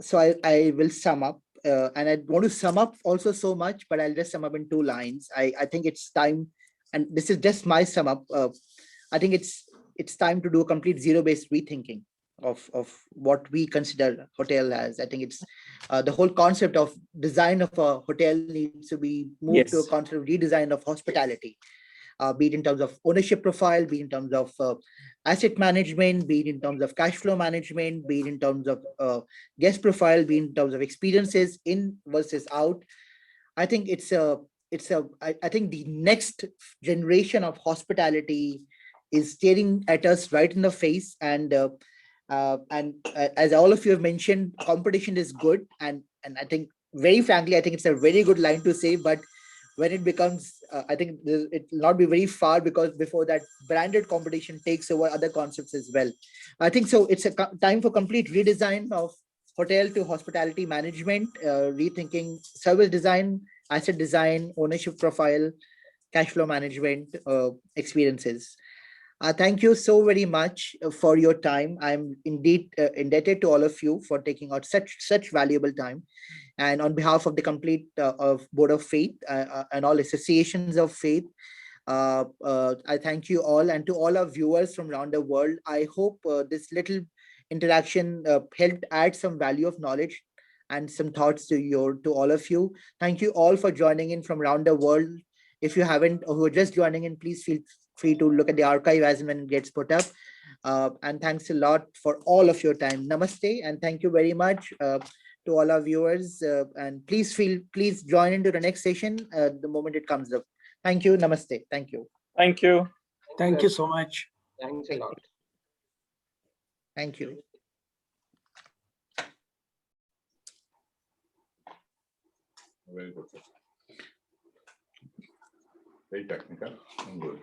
So I will sum up, and I want to sum up also so much, but I'll just sum up in 2 lines. I think it's time, and this is just my sum up. I think it's time to do a complete zero-based rethinking of what we consider hotel as. I think it's the whole concept of design of a hotel needs to be moved to a concept of redesign of hospitality. Be it in terms of ownership profile, be it in terms of asset management, be it in terms of cash flow management, be it in terms of guest profile, be it in terms of experiences in versus out. I think I think the next generation of hospitality is staring at us right in the face, and as all of you have mentioned, competition is good, and I think, very frankly, I think it's a very good line to say, but when it becomes, I think it will not be very far, because before that, branded competition takes over other concepts as well. I think so. It's a time for complete redesign of hotel to hospitality management, rethinking service design, asset design, ownership profile, cash flow management, experiences. Thank you so very much for your time. I'm indeed indebted to all of you for taking out such valuable time. And on behalf of the complete of Board of Faith and all associations of faith, I thank you all, and to all our viewers from around the world. I hope this little interaction helped add some value of knowledge and some thoughts to all of you. Thank you all for joining in from around the world. If you haven't, or who are just joining in, please feel free to look at the archive as and when it gets put up. And thanks a lot for all of your time. Namaste, and thank you very much to all our viewers. And please join into the next session the moment it comes up. Thank you. Namaste. Thank you. Thank you. Thank you so much. Thanks a lot. Thank you. Very good. Very technical and good.